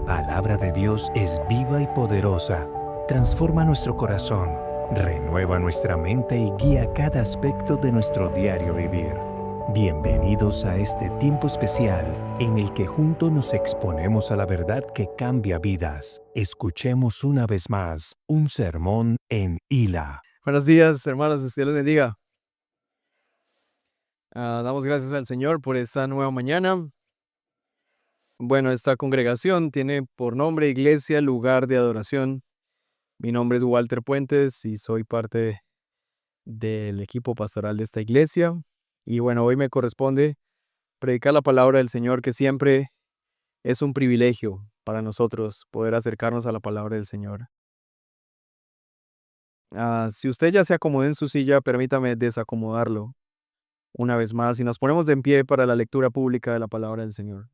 palabra de Dios es viva y poderosa. Transforma nuestro corazón, renueva nuestra mente y guía cada aspecto de nuestro diario vivir. Bienvenidos a este tiempo especial en el que juntos nos exponemos a la verdad que cambia vidas. Escuchemos una vez más un sermón en Hila. Buenos días, hermanos, Dios les bendiga. Damos gracias al Señor por esta nueva mañana. Bueno, esta congregación tiene por nombre Iglesia Lugar de Adoración. Mi nombre es Walter Puentes y soy parte del equipo pastoral de esta iglesia. Y bueno, hoy me corresponde predicar la palabra del Señor, que siempre es un privilegio para nosotros poder acercarnos a la palabra del Señor. Si usted ya se acomodó en su silla, permítame desacomodarlo una vez más y nos ponemos de en pie para la lectura pública de la palabra del Señor.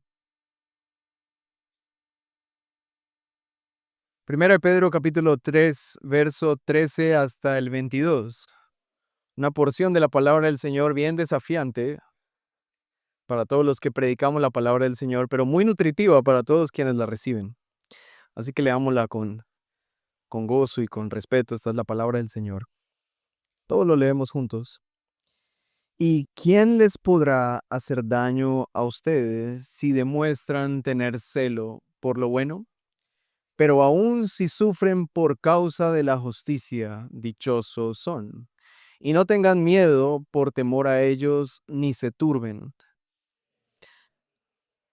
Primera de Pedro capítulo 3, verso 13 hasta el 22. Una porción de la palabra del Señor bien desafiante para todos los que predicamos la palabra del Señor, pero muy nutritiva para todos quienes la reciben. Así que leámosla con gozo y con respeto. Esta es la palabra del Señor. Todos lo leemos juntos. ¿Y quién les podrá hacer daño a ustedes si demuestran tener celo por lo bueno? Pero aun si sufren por causa de la justicia, dichosos son. Y no tengan miedo por temor a ellos, ni se turben,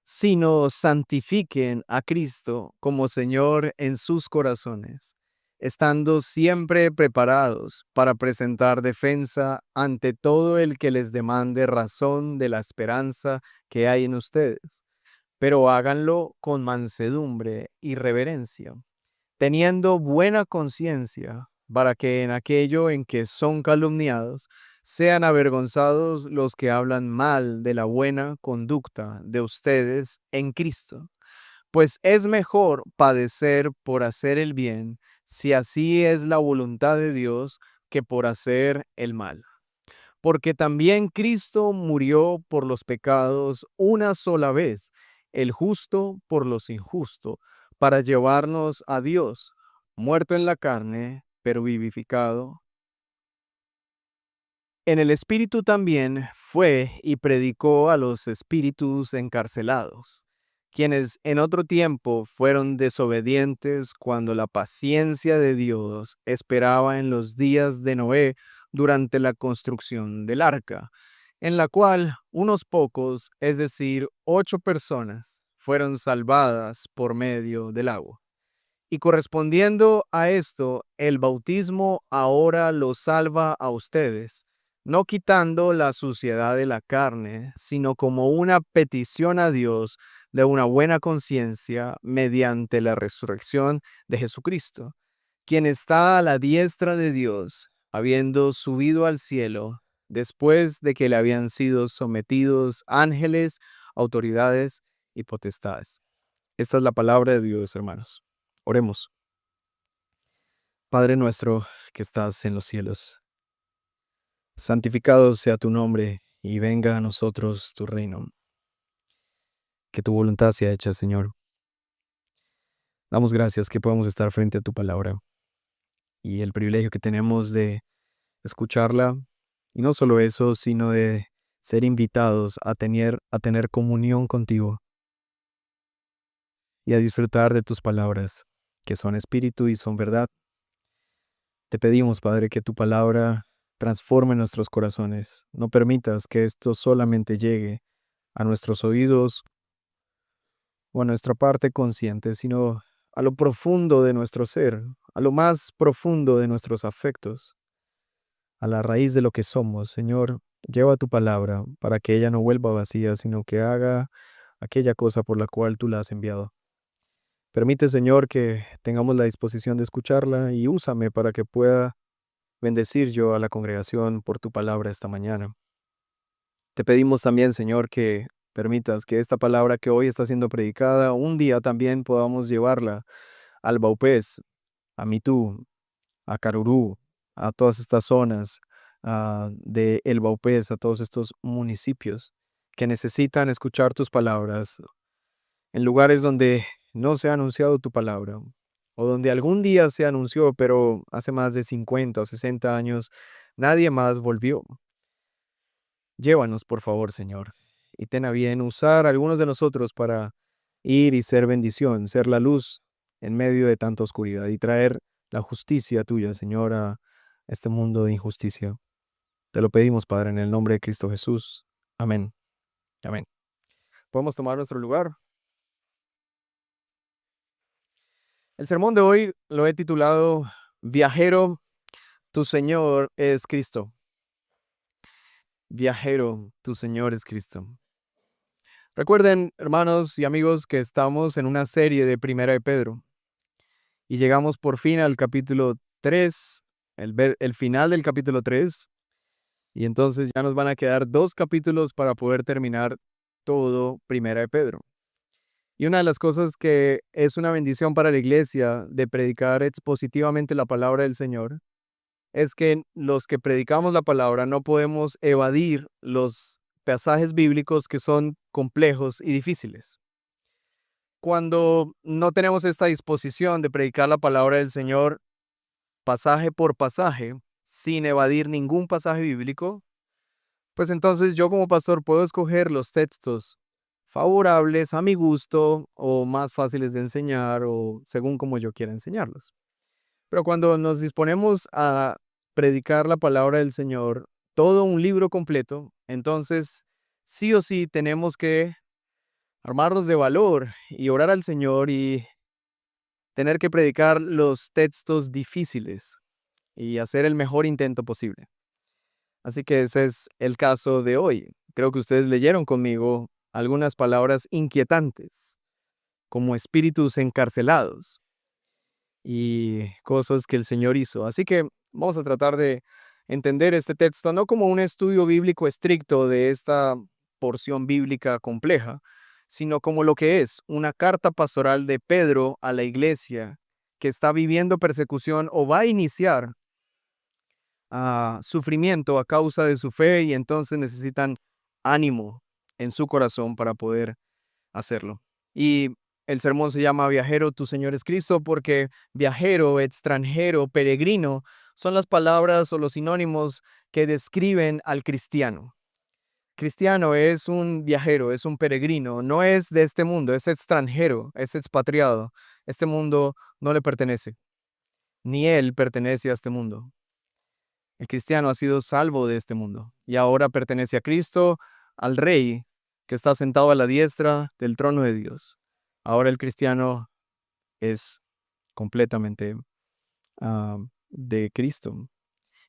sino santifiquen a Cristo como Señor en sus corazones, estando siempre preparados para presentar defensa ante todo el que les demande razón de la esperanza que hay en ustedes, pero háganlo con mansedumbre y reverencia, teniendo buena conciencia, para que en aquello en que son calumniados, sean avergonzados los que hablan mal de la buena conducta de ustedes en Cristo. Pues es mejor padecer por hacer el bien, si así es la voluntad de Dios, que por hacer el mal. Porque también Cristo murió por los pecados una sola vez, el justo por los injustos, para llevarnos a Dios, muerto en la carne, pero vivificado en el Espíritu. También fue y predicó a los espíritus encarcelados, quienes en otro tiempo fueron desobedientes cuando la paciencia de Dios esperaba en los días de Noé durante la construcción del arca, en la cual unos pocos, es decir, 8 personas, fueron salvadas por medio del agua. Y correspondiendo a esto, el bautismo ahora los salva a ustedes, no quitando la suciedad de la carne, sino como una petición a Dios de una buena conciencia mediante la resurrección de Jesucristo, quien está a la diestra de Dios, habiendo subido al cielo, después de que le habían sido sometidos ángeles, autoridades y potestades. Esta es la palabra de Dios, hermanos. Oremos. Padre nuestro que estás en los cielos, santificado sea tu nombre y venga a nosotros tu reino. Que tu voluntad sea hecha, Señor. Damos gracias que podamos estar frente a tu palabra y el privilegio que tenemos de escucharla, y no solo eso, sino de ser invitados a tener comunión contigo y a disfrutar de tus palabras, que son espíritu y son verdad. Te pedimos, Padre, que tu palabra transforme nuestros corazones. No permitas que esto solamente llegue a nuestros oídos o a nuestra parte consciente, sino a lo profundo de nuestro ser, a lo más profundo de nuestros afectos, a la raíz de lo que somos. Señor, lleva tu palabra para que ella no vuelva vacía, sino que haga aquella cosa por la cual tú la has enviado. Permite, Señor, que tengamos la disposición de escucharla y úsame para que pueda bendecir yo a la congregación por tu palabra esta mañana. Te pedimos también, Señor, que permitas que esta palabra que hoy está siendo predicada, un día también podamos llevarla al Baupés, a Mitú, a Carurú, a todas estas zonas de El Baupés, a todos estos municipios que necesitan escuchar tus palabras, en lugares donde no se ha anunciado tu palabra, o donde algún día se anunció, pero hace más de 50 o 60 años, nadie más volvió. Llévanos, por favor, Señor, y ten a bien usar a algunos de nosotros para ir y ser bendición, ser la luz en medio de tanta oscuridad y traer la justicia tuya, Señor, a este mundo de injusticia. Te lo pedimos, Padre, en el nombre de Cristo Jesús. Amén. Amén. ¿Podemos tomar nuestro lugar? El sermón de hoy lo he titulado Viajero, tu Señor es Cristo. Viajero, tu Señor es Cristo. Recuerden, hermanos y amigos, que estamos en una serie de Primera de Pedro y llegamos por fin al capítulo 3, el final del capítulo 3, y entonces ya nos van a quedar 2 capítulos para poder terminar todo Primera de Pedro. Y una de las cosas que es una bendición para la iglesia de predicar expositivamente la palabra del Señor es que los que predicamos la palabra no podemos evadir los pasajes bíblicos que son complejos y difíciles. Cuando no tenemos esta disposición de predicar la palabra del Señor pasaje por pasaje, sin evadir ningún pasaje bíblico, pues entonces yo como pastor puedo escoger los textos favorables a mi gusto o más fáciles de enseñar o según como yo quiera enseñarlos. Pero cuando nos disponemos a predicar la palabra del Señor, todo un libro completo, entonces sí o sí tenemos que armarnos de valor y orar al Señor y tener que predicar los textos difíciles y hacer el mejor intento posible. Así que ese es el caso de hoy. Creo que ustedes leyeron conmigo algunas palabras inquietantes, como espíritus encarcelados y cosas que el Señor hizo. Así que vamos a tratar de entender este texto no como un estudio bíblico estricto de esta porción bíblica compleja, sino como lo que es una carta pastoral de Pedro a la iglesia que está viviendo persecución o va a iniciar sufrimiento a causa de su fe y entonces necesitan ánimo en su corazón para poder hacerlo. Y el sermón se llama Viajero, tu Señor es Cristo, porque viajero, extranjero, peregrino son las palabras o los sinónimos que describen al cristiano. Cristiano es un viajero, es un peregrino, no es de este mundo, es extranjero, es expatriado. Este mundo no le pertenece, ni él pertenece a este mundo. El cristiano ha sido salvo de este mundo y ahora pertenece a Cristo, al Rey que está sentado a la diestra del trono de Dios. Ahora el cristiano es completamente de Cristo.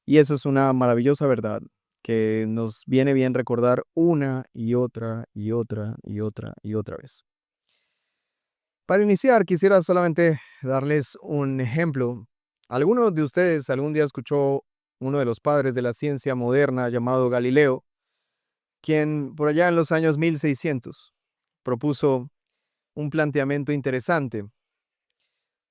Y eso es una maravillosa verdad que nos viene bien recordar una y otra y otra y otra y otra vez. Para iniciar, quisiera solamente darles un ejemplo. ¿Alguno de ustedes algún día escuchó uno de los padres de la ciencia moderna llamado Galileo, quien por allá en los años 1600 propuso un planteamiento interesante?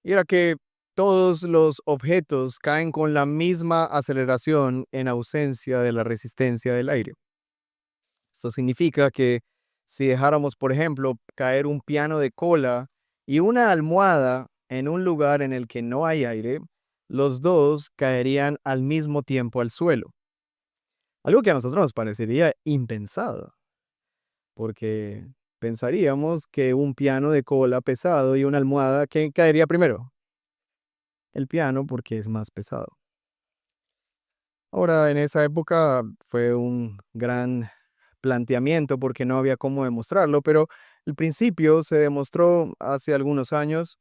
Y era que todos los objetos caen con la misma aceleración en ausencia de la resistencia del aire. Esto significa que si dejáramos, por ejemplo, caer un piano de cola y una almohada en un lugar en el que no hay aire, los dos caerían al mismo tiempo al suelo. Algo que a nosotros nos parecería impensado, porque pensaríamos que un piano de cola pesado y una almohada, ¿qué caería primero? El piano, porque es más pesado. Ahora, en esa época fue un gran planteamiento porque no había cómo demostrarlo, pero el principio se demostró hace algunos años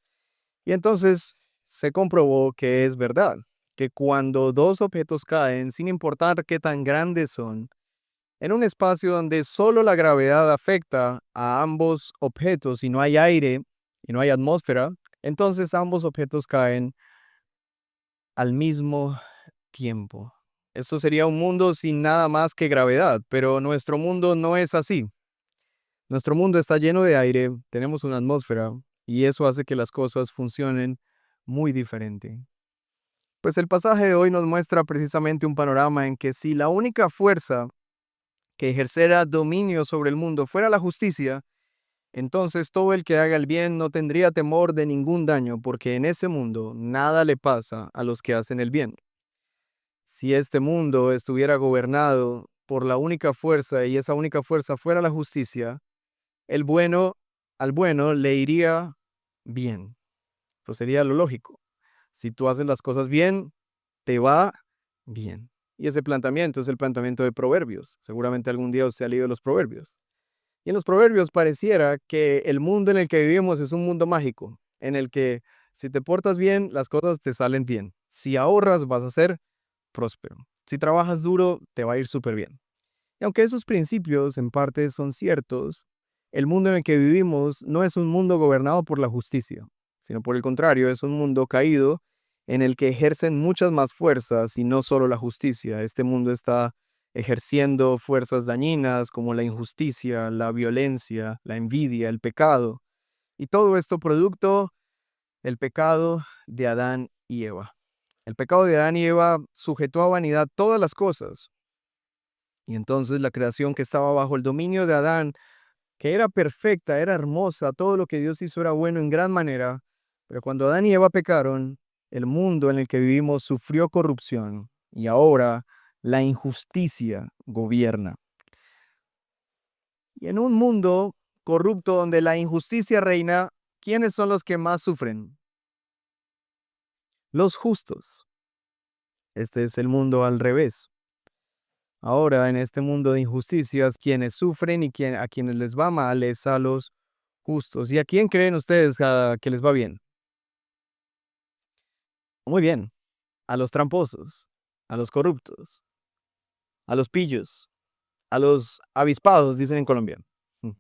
y entonces se comprobó que es verdad, que cuando dos objetos caen, sin importar qué tan grandes son, en un espacio donde solo la gravedad afecta a ambos objetos y no hay aire y no hay atmósfera, entonces ambos objetos caen al mismo tiempo. Esto sería un mundo sin nada más que gravedad, pero nuestro mundo no es así. Nuestro mundo está lleno de aire, tenemos una atmósfera y eso hace que las cosas funcionen muy diferente. Pues el pasaje de hoy nos muestra precisamente un panorama en que si la única fuerza que ejercera dominio sobre el mundo fuera la justicia, Entonces todo el que haga el bien no tendría temor de ningún daño, porque en ese mundo nada le pasa a los que hacen el bien. Si este mundo estuviera gobernado por la única fuerza y esa única fuerza fuera la justicia, el bueno al bueno le iría bien. Pues sería lo lógico. Si tú haces las cosas bien, te va bien. Y ese planteamiento es el planteamiento de Proverbios. Seguramente algún día usted ha leído los Proverbios. Y en los Proverbios pareciera que el mundo en el que vivimos es un mundo mágico, en el que si te portas bien, las cosas te salen bien. Si ahorras, vas a ser próspero. Si trabajas duro, te va a ir súper bien. Y aunque esos principios en parte son ciertos, el mundo en el que vivimos no es un mundo gobernado por la justicia, sino por el contrario, es un mundo caído en el que ejercen muchas más fuerzas y no solo la justicia. Este mundo está ejerciendo fuerzas dañinas como la injusticia, la violencia, la envidia, el pecado. Y todo esto producto del pecado de Adán y Eva. El pecado de Adán y Eva sujetó a vanidad todas las cosas. Y entonces la creación que estaba bajo el dominio de Adán, que era perfecta, era hermosa, todo lo que Dios hizo era bueno en gran manera, pero cuando Adán y Eva pecaron, el mundo en el que vivimos sufrió corrupción y ahora la injusticia gobierna. Y en un mundo corrupto donde la injusticia reina, ¿quiénes son los que más sufren? Los justos. Este es el mundo al revés. Ahora, en este mundo de injusticias, quienes sufren y a quienes les va mal es a los justos. ¿Y a quién creen ustedes que les va bien? Muy bien, a los tramposos, a los corruptos, a los pillos, a los avispados, dicen en Colombia. Mm.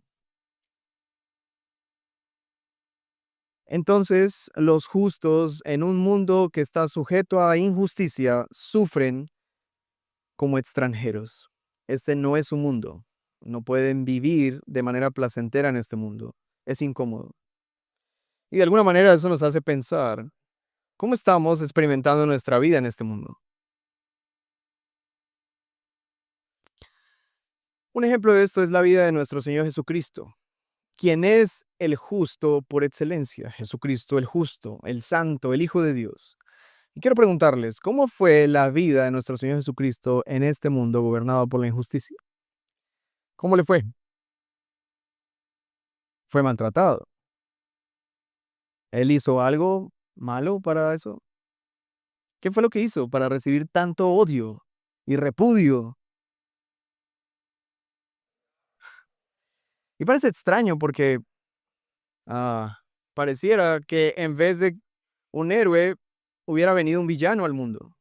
Entonces, los justos en un mundo que está sujeto a injusticia sufren como extranjeros. Este no es su mundo. No pueden vivir de manera placentera en este mundo. Es incómodo. Y de alguna manera eso nos hace pensar, ¿cómo estamos experimentando nuestra vida en este mundo? Un ejemplo de esto es la vida de nuestro Señor Jesucristo, quien es el justo por excelencia. Jesucristo el justo, el santo, el Hijo de Dios. Y quiero preguntarles, ¿cómo fue la vida de nuestro Señor Jesucristo en este mundo gobernado por la injusticia? ¿Cómo le fue? Fue maltratado. ¿Él hizo algo malo para eso? ¿Qué fue lo que hizo para recibir tanto odio y repudio? Y parece extraño porque ah, pareciera que en vez de un héroe hubiera venido un villano al mundo.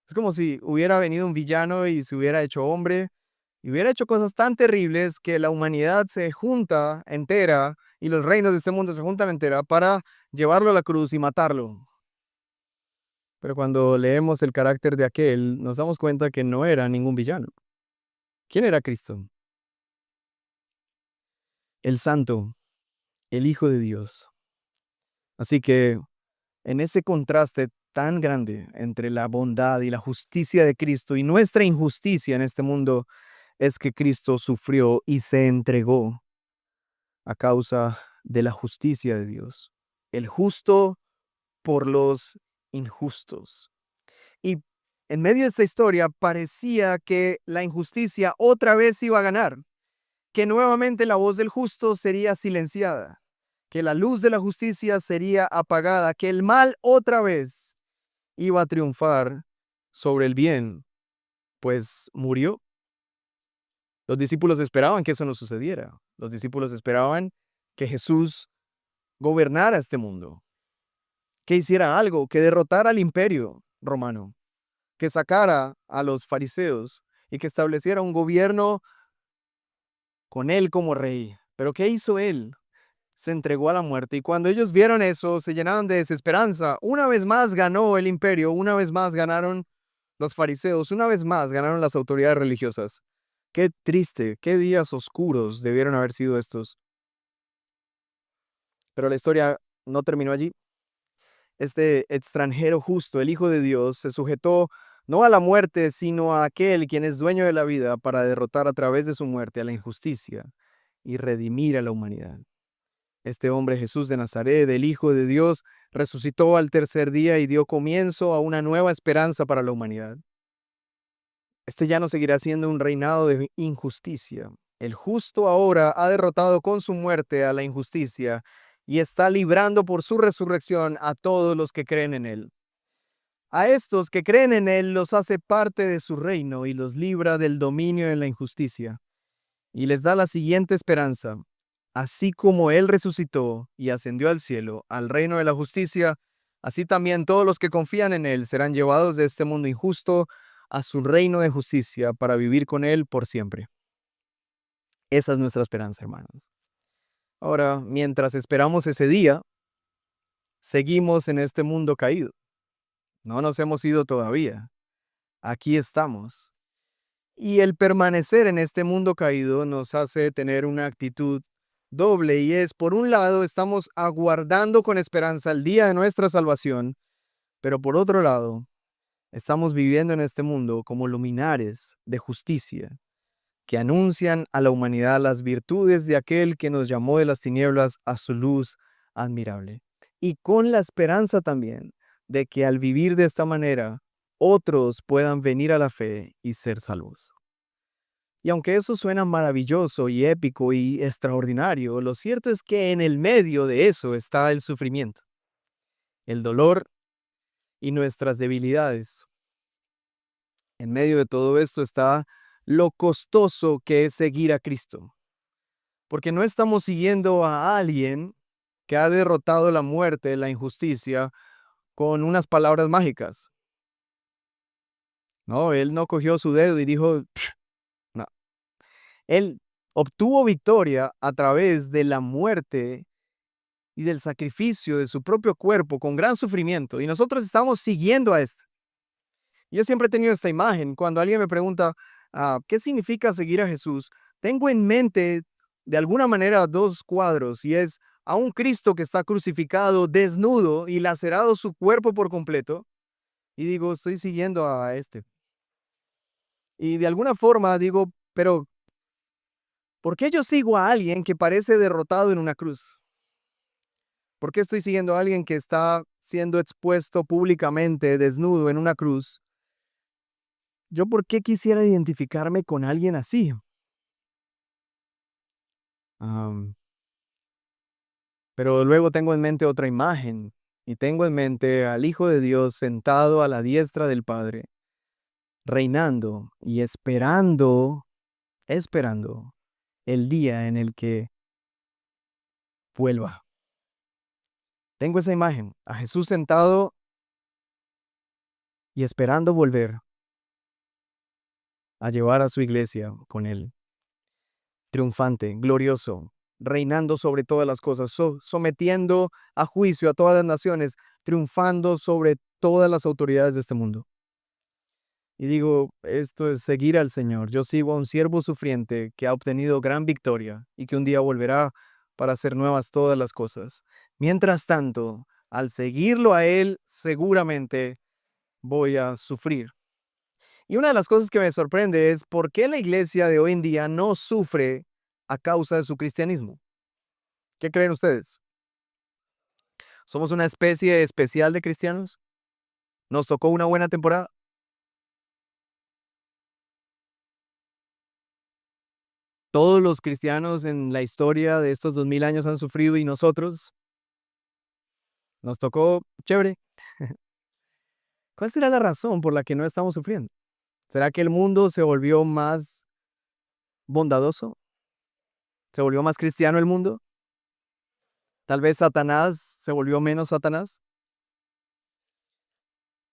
Es como si hubiera venido un villano y se hubiera hecho hombre y hubiera hecho cosas tan terribles que la humanidad se junta entera y los reinos de este mundo se juntan entera para llevarlo a la cruz y matarlo. Pero cuando leemos el carácter de aquel, nos damos cuenta que no era ningún villano. ¿Quién era Cristo? El Santo, el Hijo de Dios. Así que en ese contraste tan grande entre la bondad y la justicia de Cristo y nuestra injusticia en este mundo, es que Cristo sufrió y se entregó a causa de la justicia de Dios. El justo por los injustos. Y en medio de esta historia parecía que la injusticia otra vez iba a ganar, que nuevamente la voz del justo sería silenciada, que la luz de la justicia sería apagada, que el mal otra vez iba a triunfar sobre el bien, pues murió. Los discípulos esperaban que eso no sucediera. Los discípulos esperaban que Jesús gobernara este mundo, que hiciera algo, que derrotara al imperio romano, que sacara a los fariseos y que estableciera un gobierno con él como rey. Pero ¿qué hizo él? Se entregó a la muerte. Y cuando ellos vieron eso, se llenaron de desesperanza. Una vez más ganó el imperio, una vez más ganaron los fariseos, una vez más ganaron las autoridades religiosas. Qué triste, qué días oscuros debieron haber sido estos. Pero la historia no terminó allí. Este extranjero justo, el Hijo de Dios, se sujetó no a la muerte, sino a aquel quien es dueño de la vida para derrotar a través de su muerte a la injusticia y redimir a la humanidad. Este hombre Jesús de Nazaret, el Hijo de Dios, resucitó al tercer día y dio comienzo a una nueva esperanza para la humanidad. Este ya no seguirá siendo un reinado de injusticia. El justo ahora ha derrotado con su muerte a la injusticia y está librando por su resurrección a todos los que creen en él. A estos que creen en él los hace parte de su reino y los libra del dominio de la injusticia. Y les da la siguiente esperanza: así como él resucitó y ascendió al cielo, al reino de la justicia, así también todos los que confían en él serán llevados de este mundo injusto a su reino de justicia para vivir con él por siempre. Esa es nuestra esperanza, hermanos. Ahora, mientras esperamos ese día, seguimos en este mundo caído. No nos hemos ido todavía. Aquí estamos. Y el permanecer en este mundo caído nos hace tener una actitud doble, y es, por un lado, estamos aguardando con esperanza el día de nuestra salvación, pero por otro lado, estamos viviendo en este mundo como luminares de justicia que anuncian a la humanidad las virtudes de aquel que nos llamó de las tinieblas a su luz admirable. Y con la esperanza también de que al vivir de esta manera, otros puedan venir a la fe y ser salvos. Y aunque eso suena maravilloso y épico y extraordinario, lo cierto es que en el medio de eso está el sufrimiento, el dolor y nuestras debilidades. En medio de todo esto está lo costoso que es seguir a Cristo, porque no estamos siguiendo a alguien que ha derrotado la muerte, la injusticia, con unas palabras mágicas. No, él no cogió su dedo y dijo, "Psh", no. Él obtuvo victoria a través de la muerte y del sacrificio de su propio cuerpo con gran sufrimiento, y nosotros estamos siguiendo a este. Yo siempre he tenido esta imagen. Cuando alguien me pregunta, ¿qué significa seguir a Jesús? Tengo en mente, de alguna manera, dos cuadros, y es a un Cristo que está crucificado, desnudo y lacerado su cuerpo por completo, y digo, estoy siguiendo a este. Y de alguna forma digo, pero ¿por qué yo sigo a alguien que parece derrotado en una cruz? ¿Por qué estoy siguiendo a alguien que está siendo expuesto públicamente, desnudo en una cruz? ¿Yo por qué quisiera identificarme con alguien así? Am, pero luego tengo en mente otra imagen, y tengo en mente al Hijo de Dios sentado a la diestra del Padre, reinando y esperando el día en el que vuelva. Tengo esa imagen, a Jesús sentado y esperando volver a llevar a su iglesia con él, triunfante, glorioso, reinando sobre todas las cosas, sometiendo a juicio a todas las naciones, triunfando sobre todas las autoridades de este mundo. Y digo, esto es seguir al Señor. Yo sigo a un siervo sufriente que ha obtenido gran victoria y que un día volverá para hacer nuevas todas las cosas. Mientras tanto, al seguirlo a Él, seguramente voy a sufrir. Y una de las cosas que me sorprende es por qué la iglesia de hoy en día no sufre a causa de su cristianismo. ¿Qué creen ustedes? ¿Somos una especie especial de cristianos? ¿Nos tocó una buena temporada? Todos los cristianos en la historia de estos 2000 años han sufrido, y nosotros nos tocó chévere. ¿Cuál será la razón por la que no estamos sufriendo? ¿Será que el mundo se volvió más bondadoso? ¿Se volvió más cristiano el mundo? ¿Tal vez Satanás se volvió menos Satanás?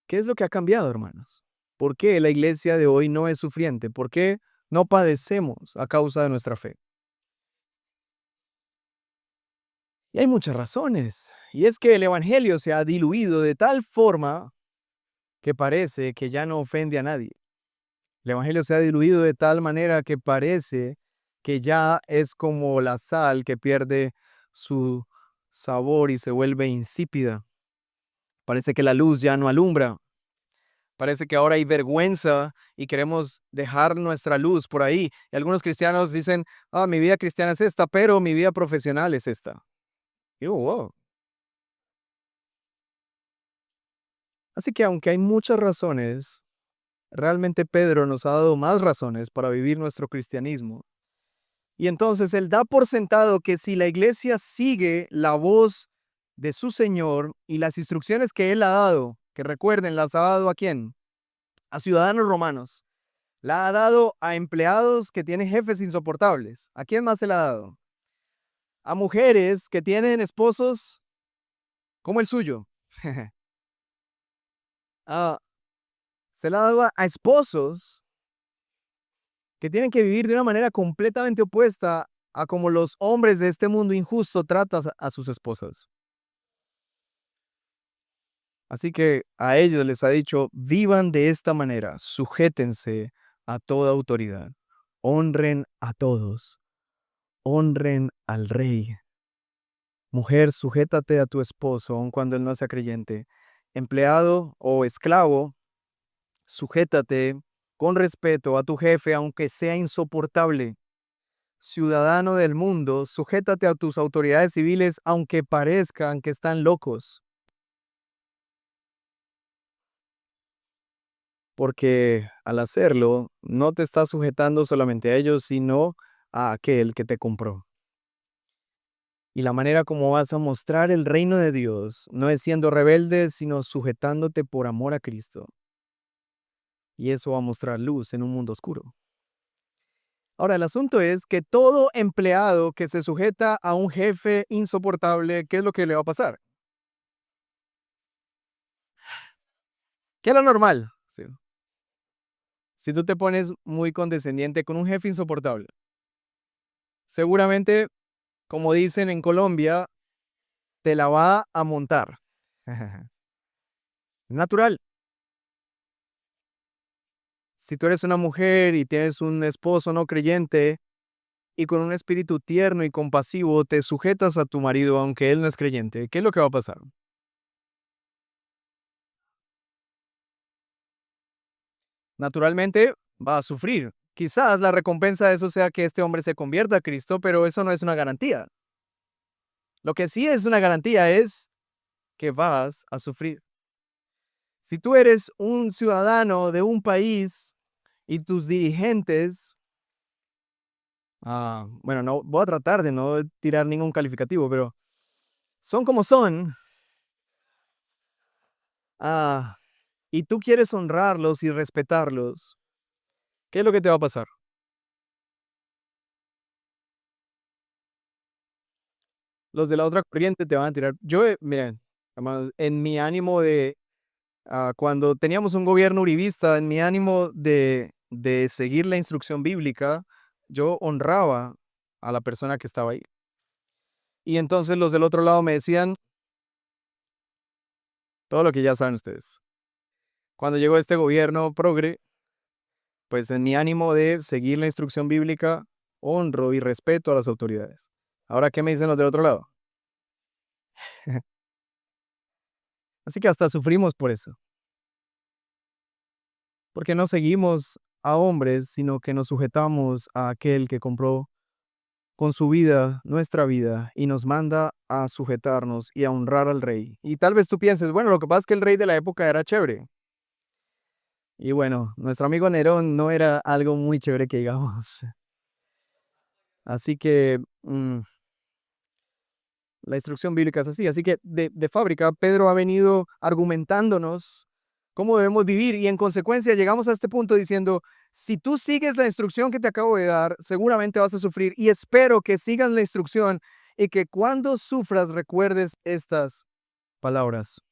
¿Qué es lo que ha cambiado, hermanos? ¿Por qué la iglesia de hoy no es sufriente? ¿Por qué no padecemos a causa de nuestra fe? Y hay muchas razones. Y es que el evangelio se ha diluido de tal forma que parece que ya no ofende a nadie. El evangelio se ha diluido de tal manera que parece que ya es como la sal que pierde su sabor y se vuelve insípida. Parece que la luz ya no alumbra. Parece que ahora hay vergüenza y queremos dejar nuestra luz por ahí. Y algunos cristianos dicen, mi vida cristiana es esta, pero mi vida profesional es esta. Y yo, wow. Así que aunque hay muchas razones, realmente Pedro nos ha dado más razones para vivir nuestro cristianismo. Y entonces él da por sentado que si la iglesia sigue la voz de su Señor y las instrucciones que él ha dado, que recuerden, las ha dado ¿a quién? A ciudadanos romanos. La ha dado a empleados que tienen jefes insoportables. ¿A quién más se la ha dado? A mujeres que tienen esposos como el suyo. Ah, se la ha dado a esposos que tienen que vivir de una manera completamente opuesta a como los hombres de este mundo injusto tratan a sus esposas. Así que a ellos les ha dicho, vivan de esta manera, sujétense a toda autoridad, honren a todos, honren al rey. Mujer, sujétate a tu esposo, aun cuando él no sea creyente. Empleado o esclavo, sujétate con respeto a tu jefe, aunque sea insoportable. Ciudadano del mundo, sujétate a tus autoridades civiles, aunque parezcan que están locos. Porque al hacerlo, no te estás sujetando solamente a ellos, sino a aquel que te compró. Y la manera como vas a mostrar el reino de Dios no es siendo rebelde, sino sujetándote por amor a Cristo. Y eso va a mostrar luz en un mundo oscuro. Ahora, el asunto es que todo empleado que se sujeta a un jefe insoportable, ¿qué es lo que le va a pasar? ¿Qué es lo normal? Sí. Si tú te pones muy condescendiente con un jefe insoportable, seguramente, como dicen en Colombia, te la va a montar. Natural. Si tú eres una mujer y tienes un esposo no creyente y con un espíritu tierno y compasivo te sujetas a tu marido aunque él no es creyente, ¿qué es lo que va a pasar? Naturalmente va a sufrir. Quizás la recompensa de eso sea que este hombre se convierta a Cristo, pero eso no es una garantía. Lo que sí es una garantía es que vas a sufrir. Si tú eres un ciudadano de un país y tus dirigentes, bueno, no voy a tratar de no tirar ningún calificativo, pero son como son, ah, y tú quieres honrarlos y respetarlos, ¿qué es lo que te va a pasar? Los de la otra corriente te van a tirar. Yo, miren, además, en mi ánimo de, cuando teníamos un gobierno uribista, en mi ánimo de seguir la instrucción bíblica, yo honraba a la persona que estaba ahí. Y entonces los del otro lado me decían todo lo que ya saben ustedes. Cuando llegó este gobierno progre, pues en mi ánimo de seguir la instrucción bíblica, honro y respeto a las autoridades. Ahora, ¿qué me dicen los del otro lado? Así que hasta sufrimos por eso, porque no seguimos a hombres, sino que nos sujetamos a aquel que compró con su vida nuestra vida y nos manda a sujetarnos y a honrar al rey. Y tal vez tú pienses, bueno, lo que pasa es que el rey de la época era chévere. Y bueno, nuestro amigo Nerón no era algo muy chévere que digamos. Así que la instrucción bíblica es así. Así que de fábrica, Pedro ha venido argumentándonos cómo debemos vivir y en consecuencia llegamos a este punto diciendo, si tú sigues la instrucción que te acabo de dar, seguramente vas a sufrir y espero que sigas la instrucción y que cuando sufras recuerdes estas palabras.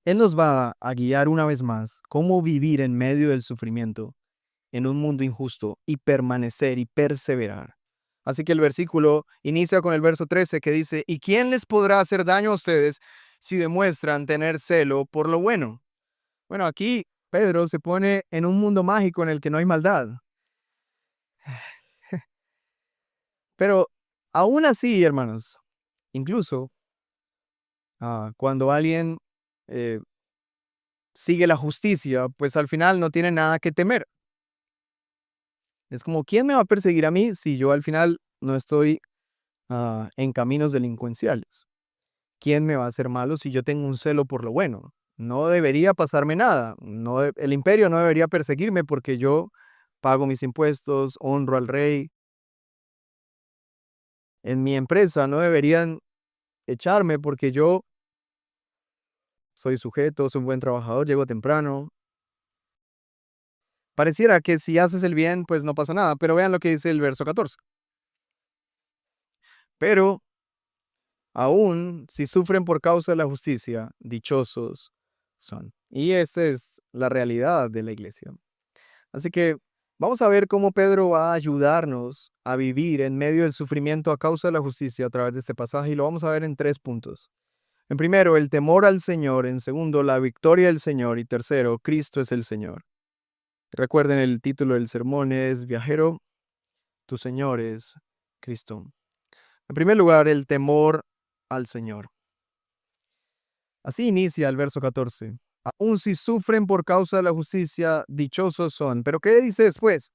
Él nos va a guiar una vez más cómo vivir en medio del sufrimiento en un mundo injusto y permanecer y perseverar. Así que el versículo inicia con el verso 13 que dice, ¿y quién les podrá hacer daño a ustedes si demuestran tener celo por lo bueno? Bueno, aquí Pedro se pone en un mundo mágico en el que no hay maldad. Pero aún así, hermanos, incluso cuando alguien eh, sigue la justicia, pues al final no tiene nada que temer. Es como, ¿quién me va a perseguir a mí si yo al final no estoy en caminos delincuenciales. ¿Quién me va a hacer malo si yo tengo un celo por lo bueno? No debería pasarme nada. El imperio no debería perseguirme porque yo pago mis impuestos, honro al rey. En mi empresa no deberían echarme porque yo soy sujeto, soy un buen trabajador, llego temprano. Pareciera que si haces el bien, pues no pasa nada, pero vean lo que dice el verso 14. Pero aún si sufren por causa de la justicia, dichosos son. Y esa es la realidad de la iglesia. Así que vamos a ver cómo Pedro va a ayudarnos a vivir en medio del sufrimiento a causa de la justicia a través de este pasaje, y lo vamos a ver en 3 puntos. En primero, el temor al Señor. En segundo, la victoria del Señor. Y tercero, Cristo es el Señor. Recuerden, el título del sermón es Viajero, tu Señor es Cristo. En primer lugar, el temor al Señor. Así inicia el verso 14. Aun si sufren por causa de la justicia, dichosos son. Pero ¿qué dice después?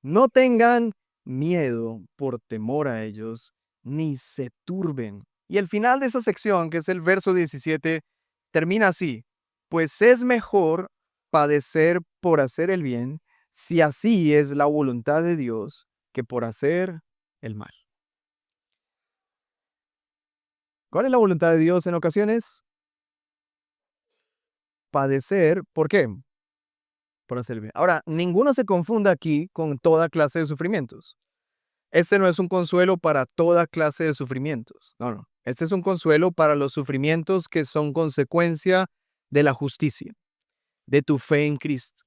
No tengan miedo por temor a ellos, ni se turben. Y el final de esa sección, que es el verso 17, termina así. Pues es mejor padecer por hacer el bien, si así es la voluntad de Dios, que por hacer el mal. ¿Cuál es la voluntad de Dios en ocasiones? Padecer, ¿por qué? Por hacer el bien. Ahora, ninguno se confunda aquí con toda clase de sufrimientos. Este no es un consuelo para toda clase de sufrimientos. No, no. Este es un consuelo para los sufrimientos que son consecuencia de la justicia, de tu fe en Cristo.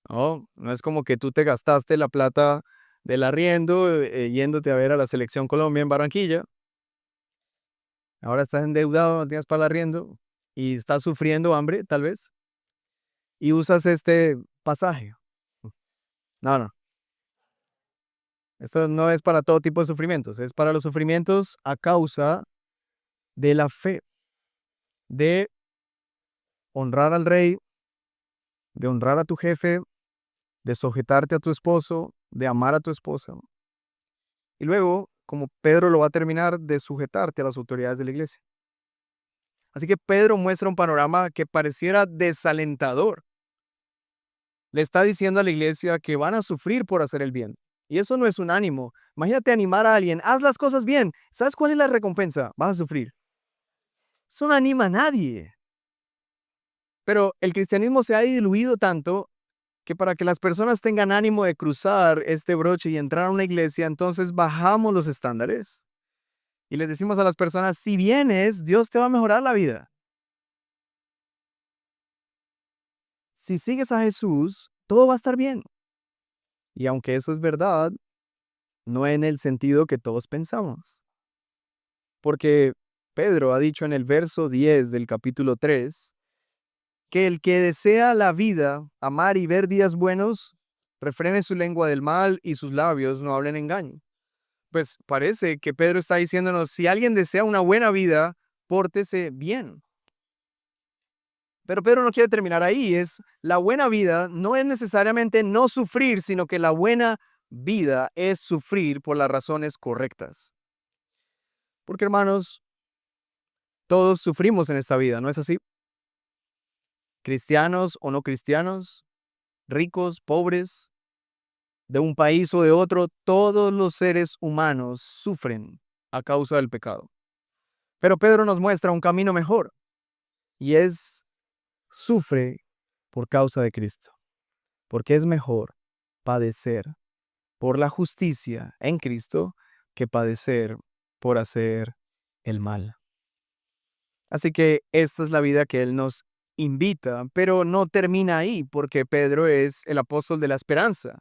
No, no es como que tú te gastaste la plata del arriendo yéndote a ver a la Selección Colombia en Barranquilla. Ahora estás endeudado, no tienes para el arriendo y estás sufriendo hambre, tal vez, y usas este pasaje. No, no. Esto no es para todo tipo de sufrimientos, es para los sufrimientos a causa de la fe, de honrar al rey, de honrar a tu jefe, de sujetarte a tu esposo, de amar a tu esposa. Y luego, como Pedro lo va a terminar, de sujetarte a las autoridades de la iglesia. Así que Pedro muestra un panorama que pareciera desalentador. Le está diciendo a la iglesia que van a sufrir por hacer el bien. Y eso no es un ánimo. Imagínate animar a alguien, haz las cosas bien. ¿Sabes cuál es la recompensa? Vas a sufrir. Eso no anima a nadie. Pero el cristianismo se ha diluido tanto que para que las personas tengan ánimo de cruzar este broche y entrar a una iglesia, entonces bajamos los estándares y les decimos a las personas, si vienes, Dios te va a mejorar la vida. Si sigues a Jesús, todo va a estar bien. Y aunque eso es verdad, no en el sentido que todos pensamos. Porque Pedro ha dicho en el verso 10 del capítulo 3, que el que desea la vida, amar y ver días buenos, refrene su lengua del mal y sus labios no hablen engaño. Pues parece que Pedro está diciéndonos, si alguien desea una buena vida, pórtese bien. Pero Pedro no quiere terminar ahí. La buena vida no es necesariamente no sufrir, sino que la buena vida es sufrir por las razones correctas. Porque, hermanos, todos sufrimos en esta vida, ¿no es así? Cristianos o no cristianos, ricos, pobres, de un país o de otro, todos los seres humanos sufren a causa del pecado. Pero Pedro nos muestra un camino mejor, y sufre por causa de Cristo, porque es mejor padecer por la justicia en Cristo que padecer por hacer el mal. Así que esta es la vida que Él nos invita, pero no termina ahí, porque Pedro es el apóstol de la esperanza.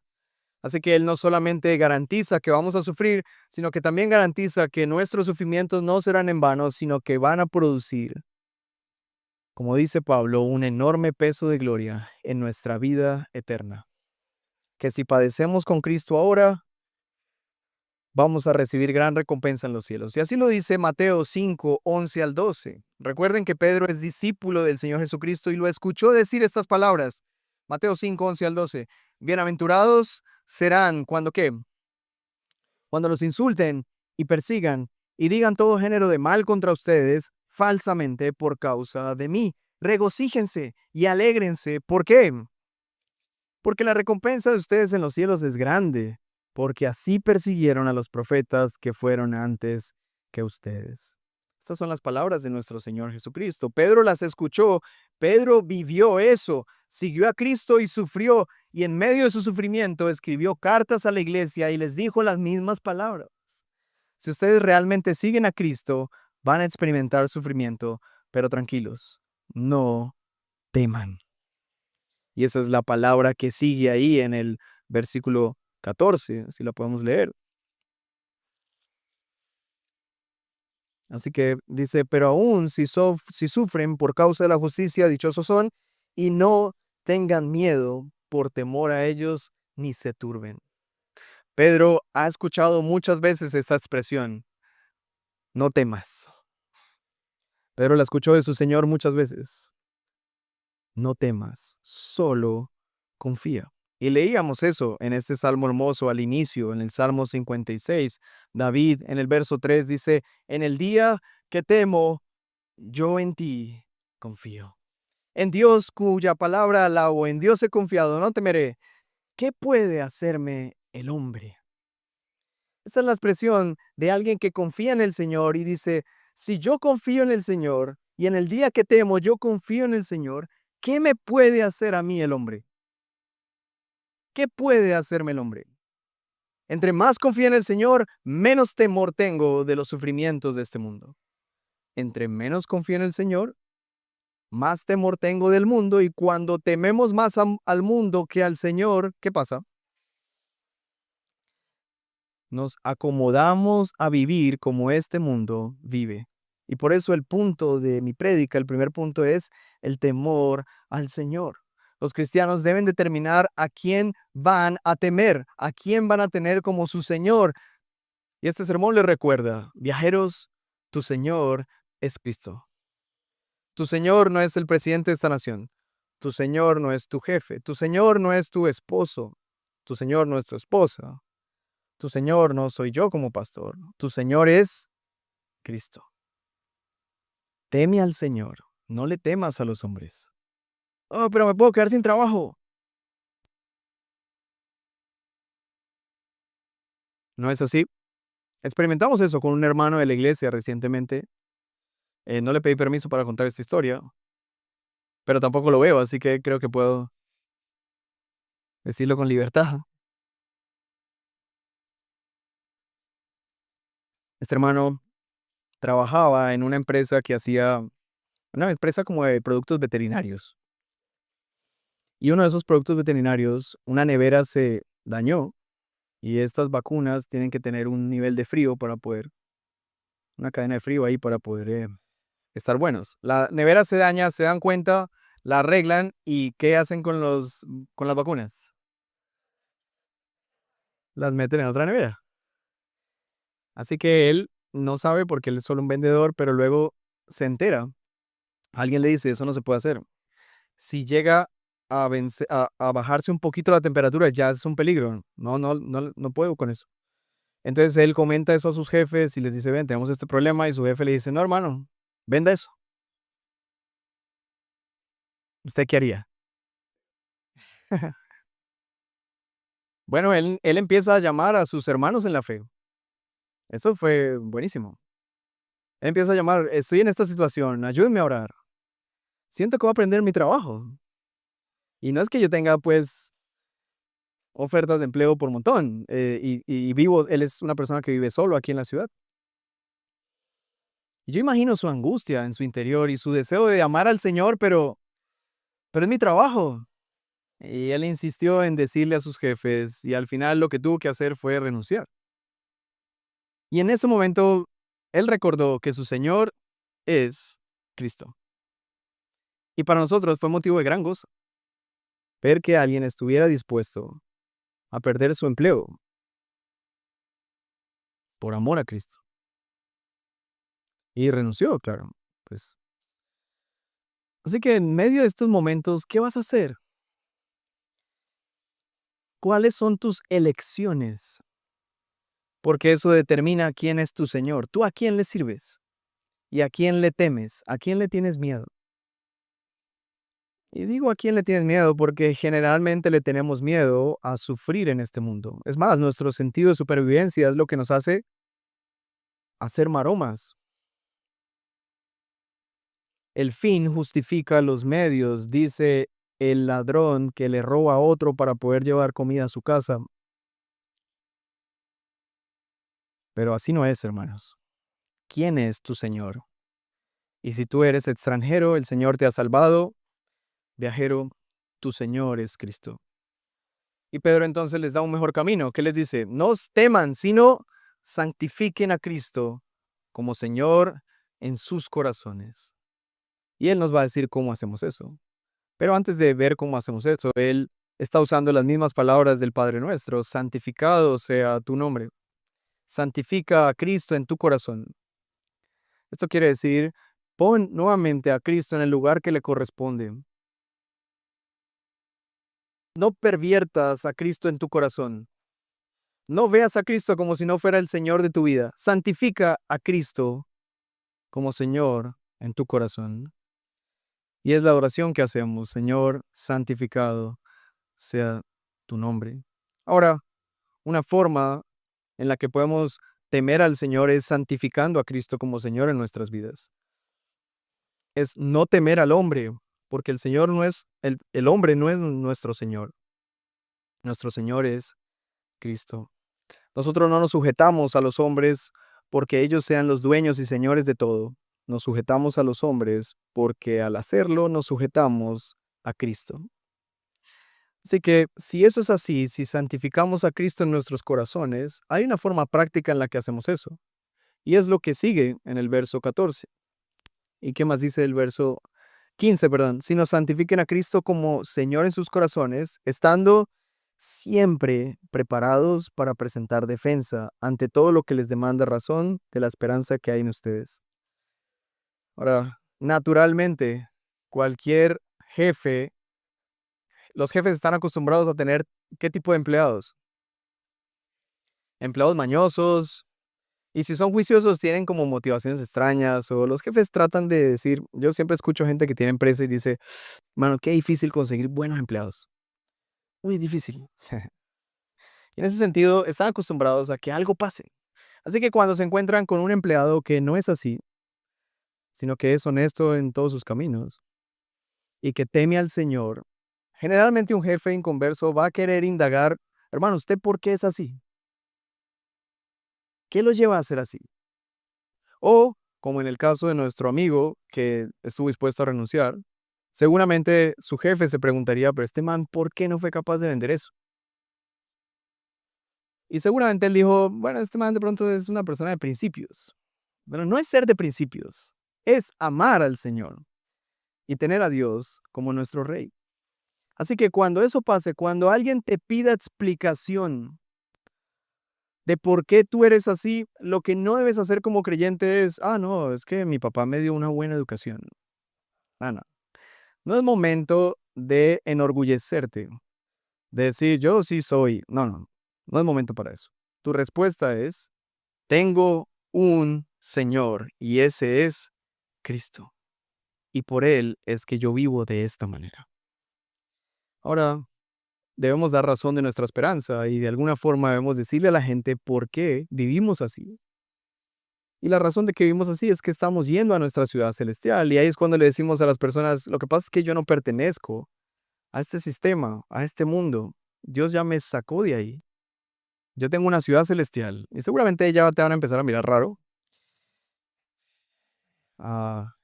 Así que Él no solamente garantiza que vamos a sufrir, sino que también garantiza que nuestros sufrimientos no serán en vano, sino que van a producir, como dice Pablo, un enorme peso de gloria en nuestra vida eterna. Que si padecemos con Cristo ahora, vamos a recibir gran recompensa en los cielos. Y así lo dice Mateo 5, 11 al 12. Recuerden que Pedro es discípulo del Señor Jesucristo y lo escuchó decir estas palabras. Mateo 5, 11 al 12. Bienaventurados serán cuando ¿qué? Cuando los insulten y persigan y digan todo género de mal contra ustedes falsamente por causa de mí. Regocíjense y alégrense. ¿Por qué? Porque la recompensa de ustedes en los cielos es grande, porque así persiguieron a los profetas que fueron antes que ustedes. Estas son las palabras de nuestro Señor Jesucristo. Pedro las escuchó, Pedro vivió eso, siguió a Cristo y sufrió, y en medio de su sufrimiento escribió cartas a la iglesia y les dijo las mismas palabras. Si ustedes realmente siguen a Cristo, van a experimentar sufrimiento, pero tranquilos, no teman. Y esa es la palabra que sigue ahí en el versículo 14, si la podemos leer. Así que dice, pero aún si sufren por causa de la justicia, dichosos son, y no tengan miedo por temor a ellos, ni se turben. Pedro ha escuchado muchas veces esta expresión, no temas. Pedro la escuchó de su Señor muchas veces. No temas, solo confía. Y leíamos eso en este salmo hermoso al inicio, en el Salmo 56. David en el verso 3 dice, en el día que temo, yo en ti confío. En Dios cuya palabra alabo, en Dios he confiado, no temeré. ¿Qué puede hacerme el hombre? Esta es la expresión de alguien que confía en el Señor y dice, si yo confío en el Señor y en el día que temo yo confío en el Señor, ¿qué me puede hacer a mí el hombre? ¿Qué puede hacerme el hombre? Entre más confío en el Señor, menos temor tengo de los sufrimientos de este mundo. Entre menos confío en el Señor, más temor tengo del mundo, y cuando tememos más al mundo que al Señor, ¿qué pasa? Nos acomodamos a vivir como este mundo vive. Y por eso el punto de mi prédica, el primer punto es el temor al Señor. Los cristianos deben determinar a quién van a temer, a quién van a tener como su Señor. Y este sermón les recuerda, viajeros, tu Señor es Cristo. Tu Señor no es el presidente de esta nación. Tu Señor no es tu jefe. Tu Señor no es tu esposo. Tu Señor no es tu esposa. Tu Señor no soy yo como pastor. Tu Señor es Cristo. Teme al Señor. No le temas a los hombres. Oh, pero me puedo quedar sin trabajo. No es así. Experimentamos eso con un hermano de la iglesia recientemente. No le pedí permiso para contar esta historia, pero tampoco lo veo, así que creo que puedo decirlo con libertad. Este hermano trabajaba en una empresa que hacía, una empresa como de productos veterinarios. Y uno de esos productos veterinarios, una nevera se dañó y estas vacunas tienen que tener un nivel de frío para poder, una cadena de frío ahí para poder estar buenos. La nevera se daña, se dan cuenta, la arreglan y ¿qué hacen con las vacunas? Las meten en otra nevera. Así que él no sabe porque él es solo un vendedor, pero luego se entera. Alguien le dice, eso no se puede hacer. Si llega a bajarse un poquito la temperatura, ya es un peligro. No puedo con eso. Entonces él comenta eso a sus jefes y les dice, ven, tenemos este problema. Y su jefe le dice, no, hermano, venda eso. ¿Usted qué haría? Bueno, él empieza a llamar a sus hermanos en la fe. Eso fue buenísimo. Él empieza a llamar, estoy en esta situación, ayúdenme a orar. Siento que voy a aprender mi trabajo. Y no es que yo tenga, pues, ofertas de empleo por montón. Y vivo, él es una persona que vive solo aquí en la ciudad. Y yo imagino su angustia en su interior y su deseo de amar al Señor, pero es mi trabajo. Y él insistió en decirle a sus jefes y al final lo que tuvo que hacer fue renunciar. Y en ese momento, él recordó que su Señor es Cristo. Y para nosotros fue motivo de gran gozo ver que alguien estuviera dispuesto a perder su empleo por amor a Cristo. Y renunció, claro. Pues. Así que en medio de estos momentos, ¿qué vas a hacer? ¿Cuáles son tus elecciones? porque eso determina quién es tu Señor. ¿Tú a quién le sirves? ¿Y a quién le temes? ¿A quién le tienes miedo? Y digo a quién le tienes miedo porque generalmente le tenemos miedo a sufrir en este mundo. Es más, nuestro sentido de supervivencia es lo que nos hace hacer maromas. El fin justifica los medios, dice el ladrón que le roba a otro para poder llevar comida a su casa. Pero así no es, hermanos. ¿Quién es tu Señor? Y si tú eres extranjero, el Señor te ha salvado. Viajero, tu Señor es Cristo. Y Pedro entonces les da un mejor camino. ¿Qué les dice? No os teman, sino santifiquen a Cristo como Señor en sus corazones. Y Él nos va a decir cómo hacemos eso. Pero antes de ver cómo hacemos eso, Él está usando las mismas palabras del Padre Nuestro. Santificado sea tu nombre. Santifica a Cristo en tu corazón. Esto quiere decir, pon nuevamente a Cristo en el lugar que le corresponde. No perviertas a Cristo en tu corazón. No veas a Cristo como si no fuera el Señor de tu vida. Santifica a Cristo como Señor en tu corazón. Y es la oración que hacemos, Señor, santificado sea tu nombre. Ahora, una forma en la que podemos temer al Señor es santificando a Cristo como Señor en nuestras vidas. Es no temer al hombre, porque el Señor no es, el hombre no es nuestro Señor. Nuestro Señor es Cristo. Nosotros no nos sujetamos a los hombres porque ellos sean los dueños y señores de todo. Nos sujetamos a los hombres porque al hacerlo nos sujetamos a Cristo. Así que si eso es así, si santificamos a Cristo en nuestros corazones, hay una forma práctica en la que hacemos eso. Y es lo que sigue en el verso 14. ¿Y qué más dice el verso 15? Perdón. Si nos santifiquen a Cristo como Señor en sus corazones, estando siempre preparados para presentar defensa ante todo lo que les demanda razón de la esperanza que hay en ustedes. Ahora, naturalmente, cualquier jefe, los jefes están acostumbrados a tener ¿qué tipo de empleados? Empleados mañosos, y si son juiciosos tienen como motivaciones extrañas, o los jefes tratan de decir, yo siempre escucho gente que tiene empresa y dice, mano, qué difícil conseguir buenos empleados. Muy difícil. Y en ese sentido, están acostumbrados a que algo pase. Así que cuando se encuentran con un empleado que no es así, sino que es honesto en todos sus caminos y que teme al Señor, generalmente un jefe inconverso va a querer indagar, hermano, ¿usted por qué es así? ¿Qué lo lleva a ser así? O, como en el caso de nuestro amigo que estuvo dispuesto a renunciar, seguramente su jefe se preguntaría, pero este man, ¿por qué no fue capaz de vender eso? Y seguramente él dijo, bueno, este man de pronto es una persona de principios. Pero no es ser de principios, es amar al Señor y tener a Dios como nuestro Rey. Así que cuando eso pase, cuando alguien te pida explicación de por qué tú eres así, lo que no debes hacer como creyente es, no, es que mi papá me dio una buena educación. No. No es momento de enorgullecerte, de decir, yo sí soy. No es momento para eso. Tu respuesta es, tengo un Señor y ese es Cristo. Y por Él es que yo vivo de esta manera. Ahora, debemos dar razón de nuestra esperanza y de alguna forma debemos decirle a la gente por qué vivimos así. Y la razón de que vivimos así es que estamos yendo a nuestra ciudad celestial y ahí es cuando le decimos a las personas, lo que pasa es que yo no pertenezco a este sistema, a este mundo. Dios ya me sacó de ahí. Yo tengo una ciudad celestial y seguramente ya te van a empezar a mirar raro. Ah,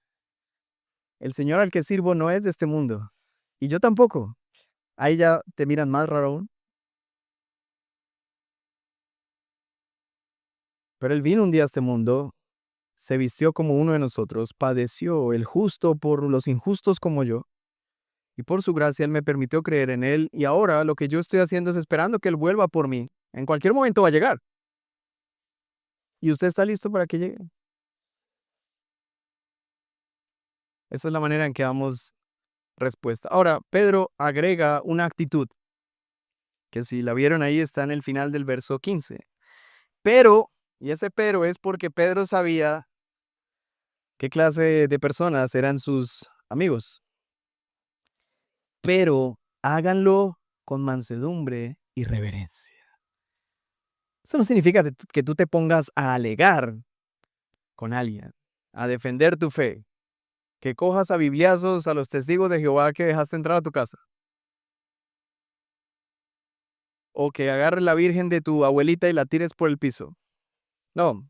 el Señor al que sirvo no es de este mundo y yo tampoco. Ahí ya te miran más raro aún. Pero Él vino un día a este mundo, se vistió como uno de nosotros, padeció el justo por los injustos como yo, y por su gracia Él me permitió creer en Él, y ahora lo que yo estoy haciendo es esperando que Él vuelva por mí. En cualquier momento va a llegar. ¿Y usted está listo para que llegue? Esa es la manera en que damos respuesta. Ahora, Pedro agrega una actitud, que si la vieron ahí está en el final del verso 15. Pero, y ese pero es porque Pedro sabía qué clase de personas eran sus amigos. Pero háganlo con mansedumbre y reverencia. Eso no significa que tú te pongas a alegar con alguien, a defender tu fe, que cojas a bibliazos a los testigos de Jehová que dejaste entrar a tu casa, o que agarres la virgen de tu abuelita y la tires por el piso. No,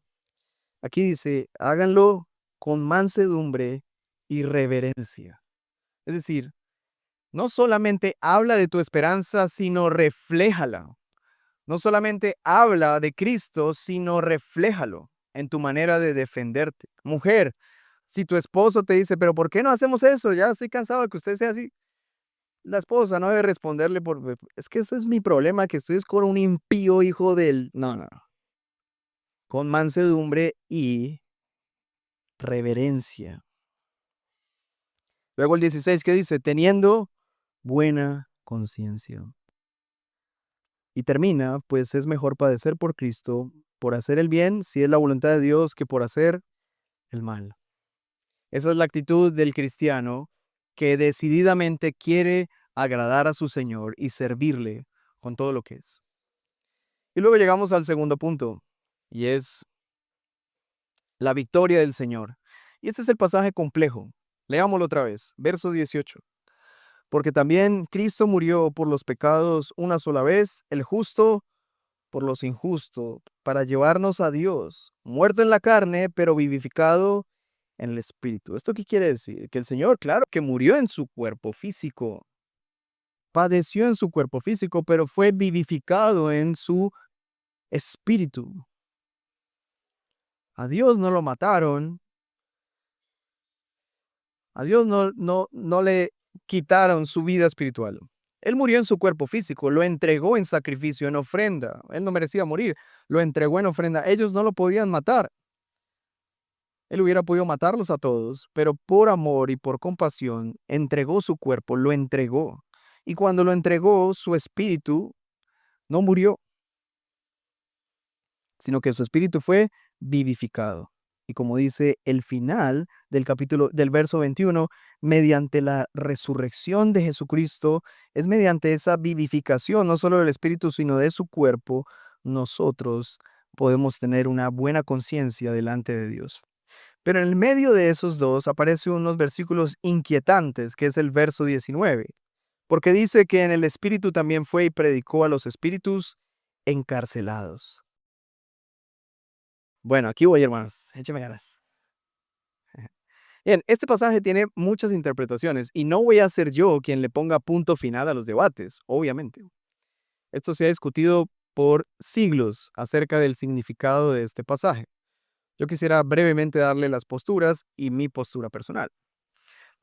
aquí dice, háganlo con mansedumbre y reverencia. Es decir, no solamente habla de tu esperanza, sino refléjala. No solamente habla de Cristo, sino refléjalo en tu manera de defenderte. Mujer, si tu esposo te dice, pero ¿por qué no hacemos eso? Ya estoy cansado de que usted sea así. La esposa no debe responderle es que ese es mi problema, que estoy con un impío hijo del... No, no, no. Con mansedumbre y reverencia. Luego el 16, ¿qué dice? Teniendo buena conciencia. Y termina, pues es mejor padecer por Cristo, por hacer el bien, si es la voluntad de Dios, que por hacer el mal. Esa es la actitud del cristiano que decididamente quiere agradar a su Señor y servirle con todo lo que es. Y luego llegamos al segundo punto, y es la victoria del Señor. Y este es el pasaje complejo. Leámoslo otra vez, verso 18. Porque también Cristo murió por los pecados una sola vez, el justo por los injustos, para llevarnos a Dios, muerto en la carne, pero vivificado en el Espíritu. ¿Esto qué quiere decir? Que el Señor, claro, que murió en su cuerpo físico, padeció en su cuerpo físico, pero fue vivificado en su Espíritu. A Dios no lo mataron, a Dios no le quitaron su vida espiritual. Él murió en su cuerpo físico, lo entregó en sacrificio, en ofrenda. Él no merecía morir, lo entregó en ofrenda. Ellos no lo podían matar. Él hubiera podido matarlos a todos, pero por amor y por compasión entregó su cuerpo, lo entregó. Y cuando lo entregó, su espíritu no murió, sino que su espíritu fue vivificado. Y como dice el final del capítulo del verso 21, mediante la resurrección de Jesucristo, es mediante esa vivificación, no solo del espíritu, sino de su cuerpo, nosotros podemos tener una buena conciencia delante de Dios. Pero en el medio de esos dos aparecen unos versículos inquietantes, que es el verso 19, porque dice que en el espíritu también fue y predicó a los espíritus encarcelados. Bueno, aquí voy, hermanos. Écheme ganas. Bien, este pasaje tiene muchas interpretaciones y no voy a ser yo quien le ponga punto final a los debates, obviamente. Esto se ha discutido por siglos acerca del significado de este pasaje. Yo quisiera brevemente darle las posturas y mi postura personal.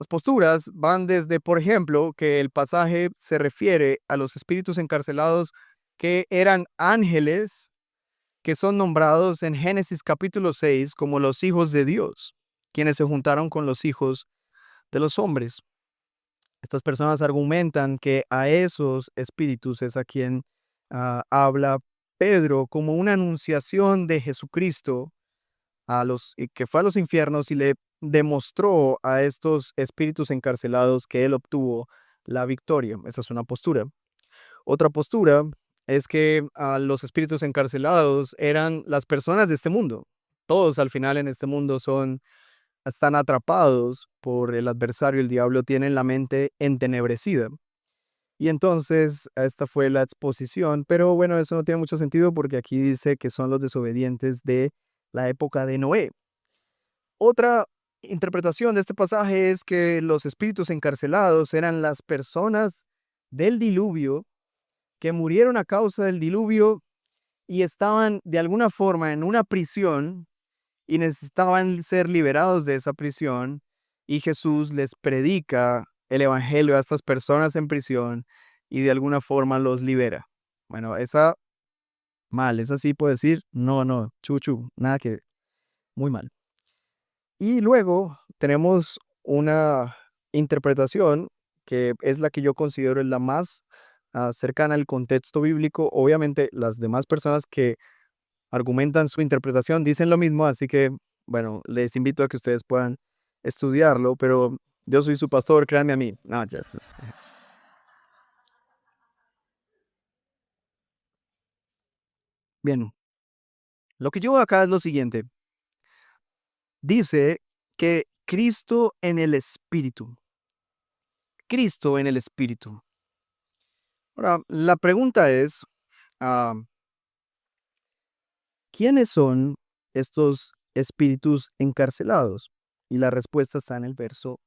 Las posturas van desde, por ejemplo, que el pasaje se refiere a los espíritus encarcelados que eran ángeles que son nombrados en Génesis capítulo 6 como los hijos de Dios, quienes se juntaron con los hijos de los hombres. Estas personas argumentan que a esos espíritus es a quien habla Pedro como una anunciación de Jesucristo que fue a los infiernos y le demostró a estos espíritus encarcelados que él obtuvo la victoria. Esa es una postura. Otra postura es que los espíritus encarcelados eran las personas de este mundo. Todos al final en este mundo están atrapados por el adversario, el diablo, tienen la mente entenebrecida. Y entonces esta fue la exposición, pero bueno, eso no tiene mucho sentido porque aquí dice que son los desobedientes de la época de Noé. Otra interpretación de este pasaje es que los espíritus encarcelados eran las personas del diluvio que murieron a causa del diluvio y estaban de alguna forma en una prisión y necesitaban ser liberados de esa prisión, y Jesús les predica el evangelio a estas personas en prisión y de alguna forma los libera. Bueno, esa sí puedo decir, no, chuchu, nada que, muy mal. Y luego tenemos una interpretación que es la que yo considero la más cercana al contexto bíblico. Obviamente las demás personas que argumentan su interpretación, dicen lo mismo, así que, bueno, les invito a que ustedes puedan estudiarlo, pero yo soy su pastor, créanme a mí. No, just- Bien, lo que yo veo acá es lo siguiente. Dice que Cristo en el Espíritu. Cristo en el Espíritu. Ahora, la pregunta es, ah, ¿quiénes son estos espíritus encarcelados? Y la respuesta está en el verso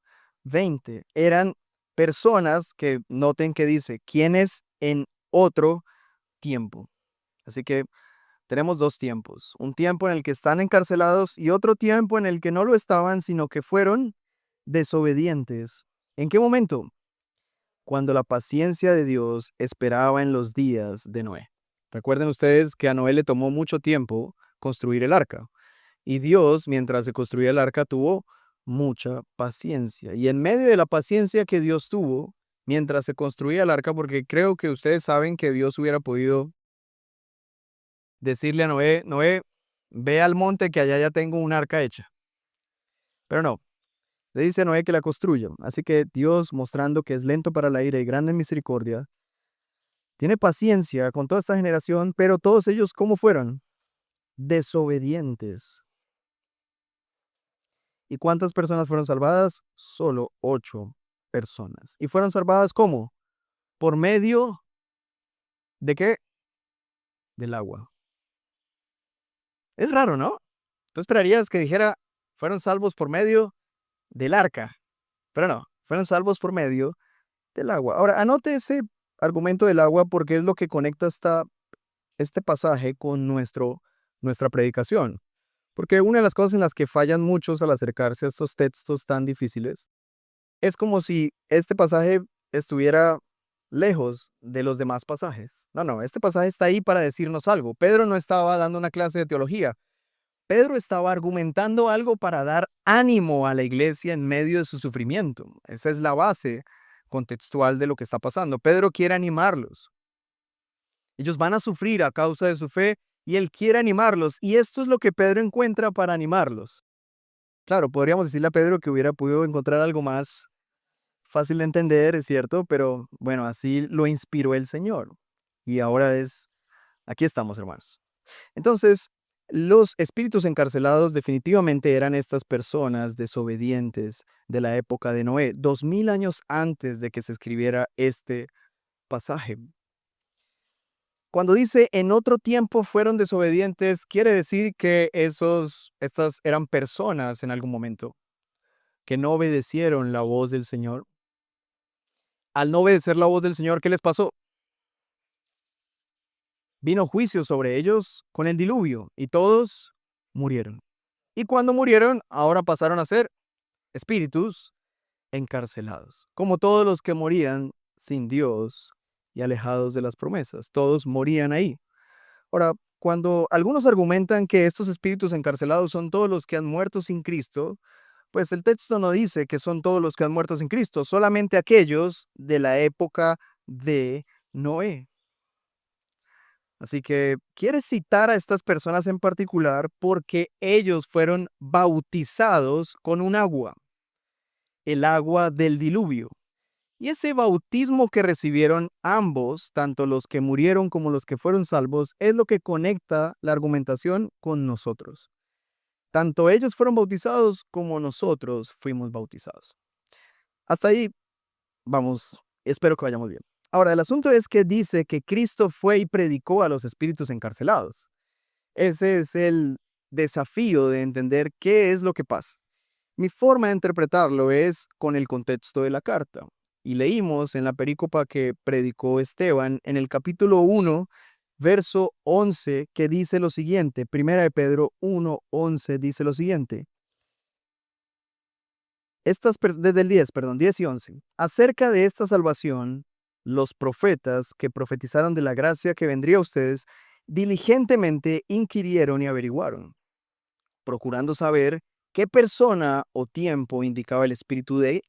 20. Eran personas que noten que dice, ¿quiénes en otro tiempo? Así que tenemos dos tiempos, un tiempo en el que están encarcelados y otro tiempo en el que no lo estaban, sino que fueron desobedientes. ¿En qué momento? Cuando la paciencia de Dios esperaba en los días de Noé. Recuerden ustedes que a Noé le tomó mucho tiempo construir el arca y Dios, mientras se construía el arca, tuvo mucha paciencia. Y en medio de la paciencia que Dios tuvo, mientras se construía el arca, porque creo que ustedes saben que Dios hubiera podido decirle a Noé, Noé, ve al monte que allá ya tengo un arca hecha. Pero no, le dice a Noé que la construya. Así que Dios, mostrando que es lento para la ira y grande en misericordia, tiene paciencia con toda esta generación, pero todos ellos, ¿cómo fueron? Desobedientes. ¿Y cuántas personas fueron salvadas? Solo 8 personas. ¿Y fueron salvadas cómo? ¿Por medio de qué? Del agua. Es raro, ¿no? Tú esperarías que dijera, fueron salvos por medio del arca, pero no, fueron salvos por medio del agua. Ahora, anote ese argumento del agua porque es lo que conecta este pasaje con nuestra predicación. Porque una de las cosas en las que fallan muchos al acercarse a estos textos tan difíciles es como si este pasaje estuviera lejos de los demás pasajes. No, no, este pasaje está ahí para decirnos algo. Pedro no estaba dando una clase de teología. Pedro estaba argumentando algo para dar ánimo a la iglesia en medio de su sufrimiento. Esa es la base contextual de lo que está pasando. Pedro quiere animarlos. Ellos van a sufrir a causa de su fe y él quiere animarlos. Y esto es lo que Pedro encuentra para animarlos. Claro, podríamos decirle a Pedro que hubiera podido encontrar algo más fácil de entender, es cierto, pero bueno, así lo inspiró el Señor. Y ahora aquí estamos, hermanos. Entonces, los espíritus encarcelados definitivamente eran estas personas desobedientes de la época de Noé, 2000 años antes de que se escribiera este pasaje. Cuando dice en otro tiempo fueron desobedientes, quiere decir que estas eran personas en algún momento que no obedecieron la voz del Señor. Al no obedecer la voz del Señor, ¿qué les pasó? Vino juicio sobre ellos con el diluvio y todos murieron. Y cuando murieron, ahora pasaron a ser espíritus encarcelados, como todos los que morían sin Dios y alejados de las promesas. Todos morían ahí. Ahora, cuando algunos argumentan que estos espíritus encarcelados son todos los que han muerto sin Cristo, pues el texto no dice que son todos los que han muerto sin Cristo, solamente aquellos de la época de Noé. Así que quiere citar a estas personas en particular porque ellos fueron bautizados con un agua, el agua del diluvio. Y ese bautismo que recibieron ambos, tanto los que murieron como los que fueron salvos, es lo que conecta la argumentación con nosotros. Tanto ellos fueron bautizados como nosotros fuimos bautizados. Hasta ahí vamos, espero que vayamos bien. Ahora, el asunto es que dice que Cristo fue y predicó a los espíritus encarcelados. Ese es el desafío de entender qué es lo que pasa. Mi forma de interpretarlo es con el contexto de la carta. Y leímos en la perícopa que predicó Esteban en el capítulo 1, verso 11, que dice lo siguiente. Primera de Pedro 1, 11 dice lo siguiente. Desde el 10, perdón, 10 y 11. Acerca de esta salvación, los profetas que profetizaron de la gracia que vendría a ustedes, diligentemente inquirieron y averiguaron, procurando saber qué persona o tiempo indicaba el espíritu de,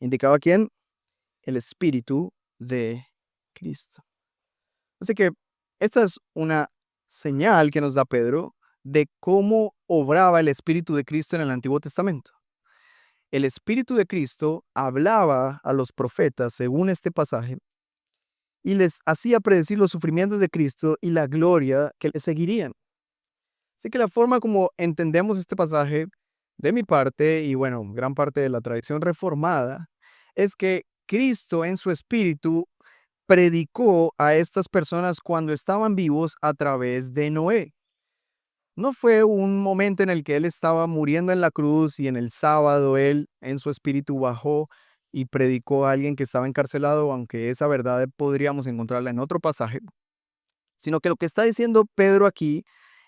¿indicaba quién? El espíritu de Cristo. Así que esta es una señal que nos da Pedro de cómo obraba el Espíritu de Cristo en el Antiguo Testamento. El Espíritu de Cristo hablaba a los profetas, según este pasaje, y les hacía predecir los sufrimientos de Cristo y la gloria que le seguirían. Así que la forma como entendemos este pasaje, de mi parte, y bueno, gran parte de la tradición reformada, es que Cristo en su Espíritu predicó a estas personas cuando estaban vivos a través de Noé. No fue un momento en el que él estaba muriendo en la cruz y en el sábado él en su espíritu bajó y predicó a alguien que estaba encarcelado, aunque esa verdad podríamos encontrarla en otro pasaje, sino que lo que está diciendo Pedro aquí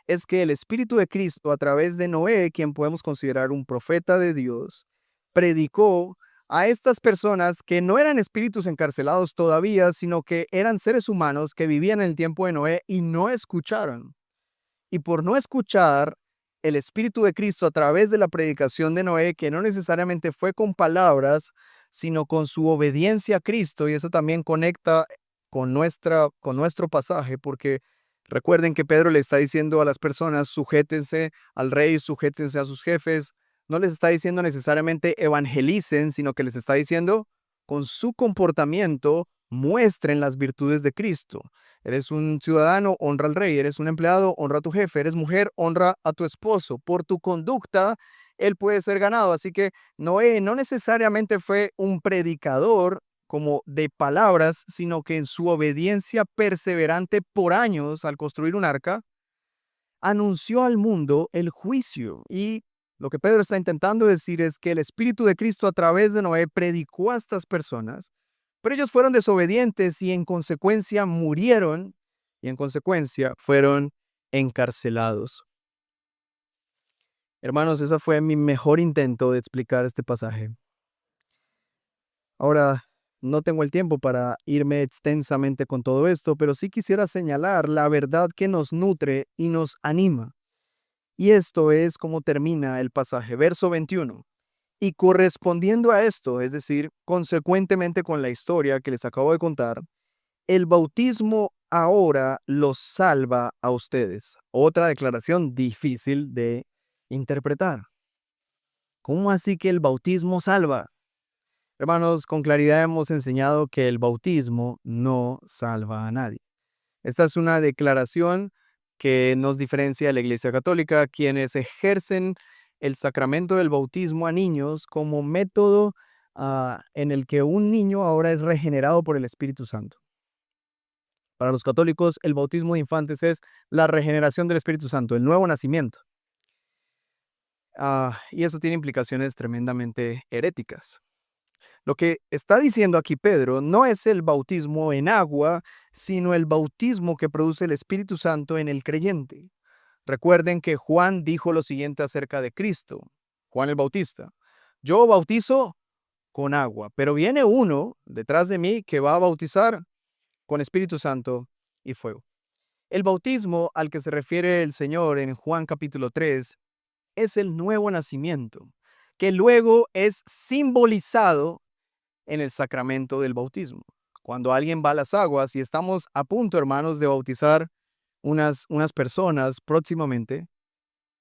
es que el Espíritu de Cristo a través de Noé, quien podemos considerar un profeta de Dios, predicó a estas personas que no eran espíritus encarcelados todavía, sino que eran seres humanos que vivían en el tiempo de Noé y no escucharon. Y por no escuchar el Espíritu de Cristo a través de la predicación de Noé, que no necesariamente fue con palabras, sino con su obediencia a Cristo, y eso también conecta con nuestro pasaje, porque recuerden que Pedro le está diciendo a las personas, sujétense al rey, sujétense a sus jefes. No les está diciendo necesariamente evangelicen, sino que les está diciendo, con su comportamiento, muestren las virtudes de Cristo. Eres un ciudadano, honra al rey. Eres un empleado, honra a tu jefe. Eres mujer, honra a tu esposo. Por tu conducta, él puede ser ganado. Así que Noé no necesariamente fue un predicador como de palabras, sino que en su obediencia perseverante por años al construir un arca, anunció al mundo el juicio. Y lo que Pedro está intentando decir es que el Espíritu de Cristo a través de Noé predicó a estas personas, pero ellos fueron desobedientes y en consecuencia murieron y en consecuencia fueron encarcelados. Hermanos, ese fue mi mejor intento de explicar este pasaje. Ahora, no tengo el tiempo para irme extensamente con todo esto, pero sí quisiera señalar la verdad que nos nutre y nos anima. Y esto es como termina el pasaje, verso 21. Y correspondiendo a esto, es decir, consecuentemente con la historia que les acabo de contar, el bautismo ahora los salva a ustedes. Otra declaración difícil de interpretar. ¿Cómo así que el bautismo salva? Hermanos, con claridad hemos enseñado que el bautismo no salva a nadie. Esta es una declaración que nos diferencia de la Iglesia Católica, quienes ejercen el sacramento del bautismo a niños como método en el que un niño ahora es regenerado por el Espíritu Santo. Para los católicos, el bautismo de infantes es la regeneración del Espíritu Santo, el nuevo nacimiento. Y eso tiene implicaciones tremendamente heréticas. Lo que está diciendo aquí Pedro no es el bautismo en agua, sino el bautismo que produce el Espíritu Santo en el creyente. Recuerden que Juan dijo lo siguiente acerca de Cristo, Juan el Bautista: yo bautizo con agua, pero viene uno detrás de mí que va a bautizar con Espíritu Santo y fuego. El bautismo al que se refiere el Señor en Juan capítulo 3 es el nuevo nacimiento, que luego es simbolizado en el sacramento del bautismo. Cuando alguien va a las aguas y estamos a punto, hermanos, de bautizar unas personas próximamente,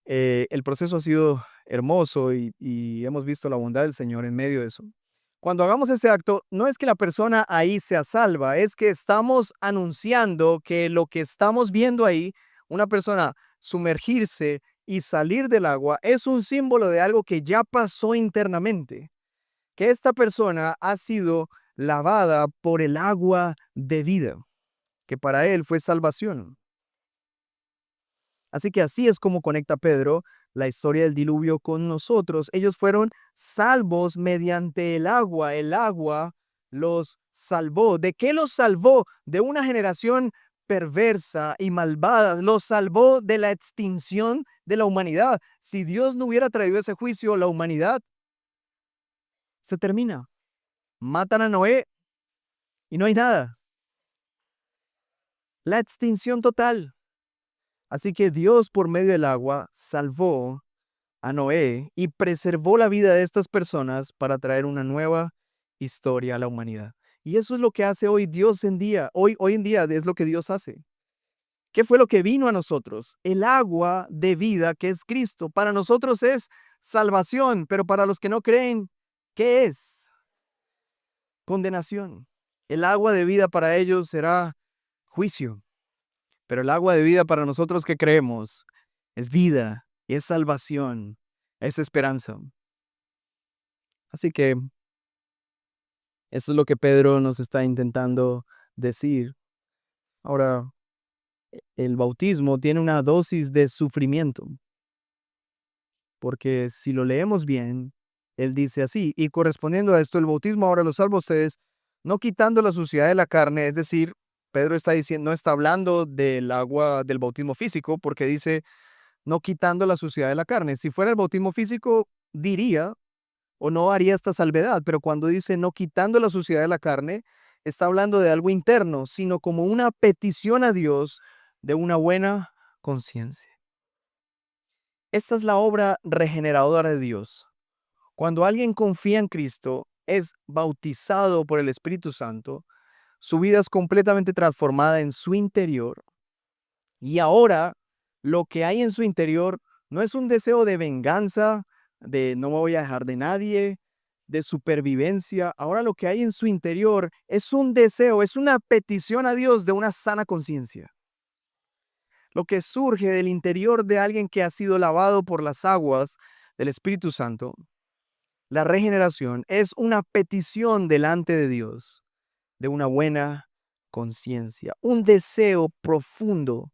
el proceso ha sido hermoso y hemos visto la bondad del Señor en medio de eso. Cuando hagamos ese acto, no es que la persona ahí sea salva, es que estamos anunciando que lo que estamos viendo ahí, una persona sumergirse y salir del agua, es un símbolo de algo que ya pasó internamente, que esta persona ha sido lavada por el agua de vida, que para él fue salvación. Así que así es como conecta Pedro la historia del diluvio con nosotros. Ellos fueron salvos mediante el agua. El agua los salvó. ¿De qué los salvó? De una generación perversa y malvada. Los salvó de la extinción de la humanidad. Si Dios no hubiera traído ese juicio, la humanidad se termina. Matan a Noé y no hay nada. La extinción total. Así que Dios, por medio del agua, salvó a Noé y preservó la vida de estas personas para traer una nueva historia a la humanidad. Y eso es lo que hace hoy Dios en día. Hoy en día es lo que Dios hace. ¿Qué fue lo que vino a nosotros? El agua de vida que es Cristo. Para nosotros es salvación, pero para los que no creen, ¿qué es? Condenación. El agua de vida para ellos será juicio, pero el agua de vida para nosotros que creemos es vida, es salvación, es esperanza. Así que eso es lo que Pedro nos está intentando decir. Ahora, el bautismo tiene una dosis de sufrimiento, porque si lo leemos bien, él dice así, y correspondiendo a esto, el bautismo ahora lo salva a ustedes, no quitando la suciedad de la carne, es decir, Pedro está diciendo, no está hablando del agua del bautismo físico, porque dice, no quitando la suciedad de la carne. Si fuera el bautismo físico, diría, o no haría esta salvedad, pero cuando dice no quitando la suciedad de la carne, está hablando de algo interno, sino como una petición a Dios de una buena conciencia. Esta es la obra regeneradora de Dios. Cuando alguien confía en Cristo, es bautizado por el Espíritu Santo, su vida es completamente transformada en su interior y ahora lo que hay en su interior no es un deseo de venganza, de no me voy a dejar de nadie, de supervivencia. Ahora lo que hay en su interior es un deseo, es una petición a Dios de una sana conciencia. Lo que surge del interior de alguien que ha sido lavado por las aguas del Espíritu Santo, la regeneración, es una petición delante de Dios de una buena conciencia, un deseo profundo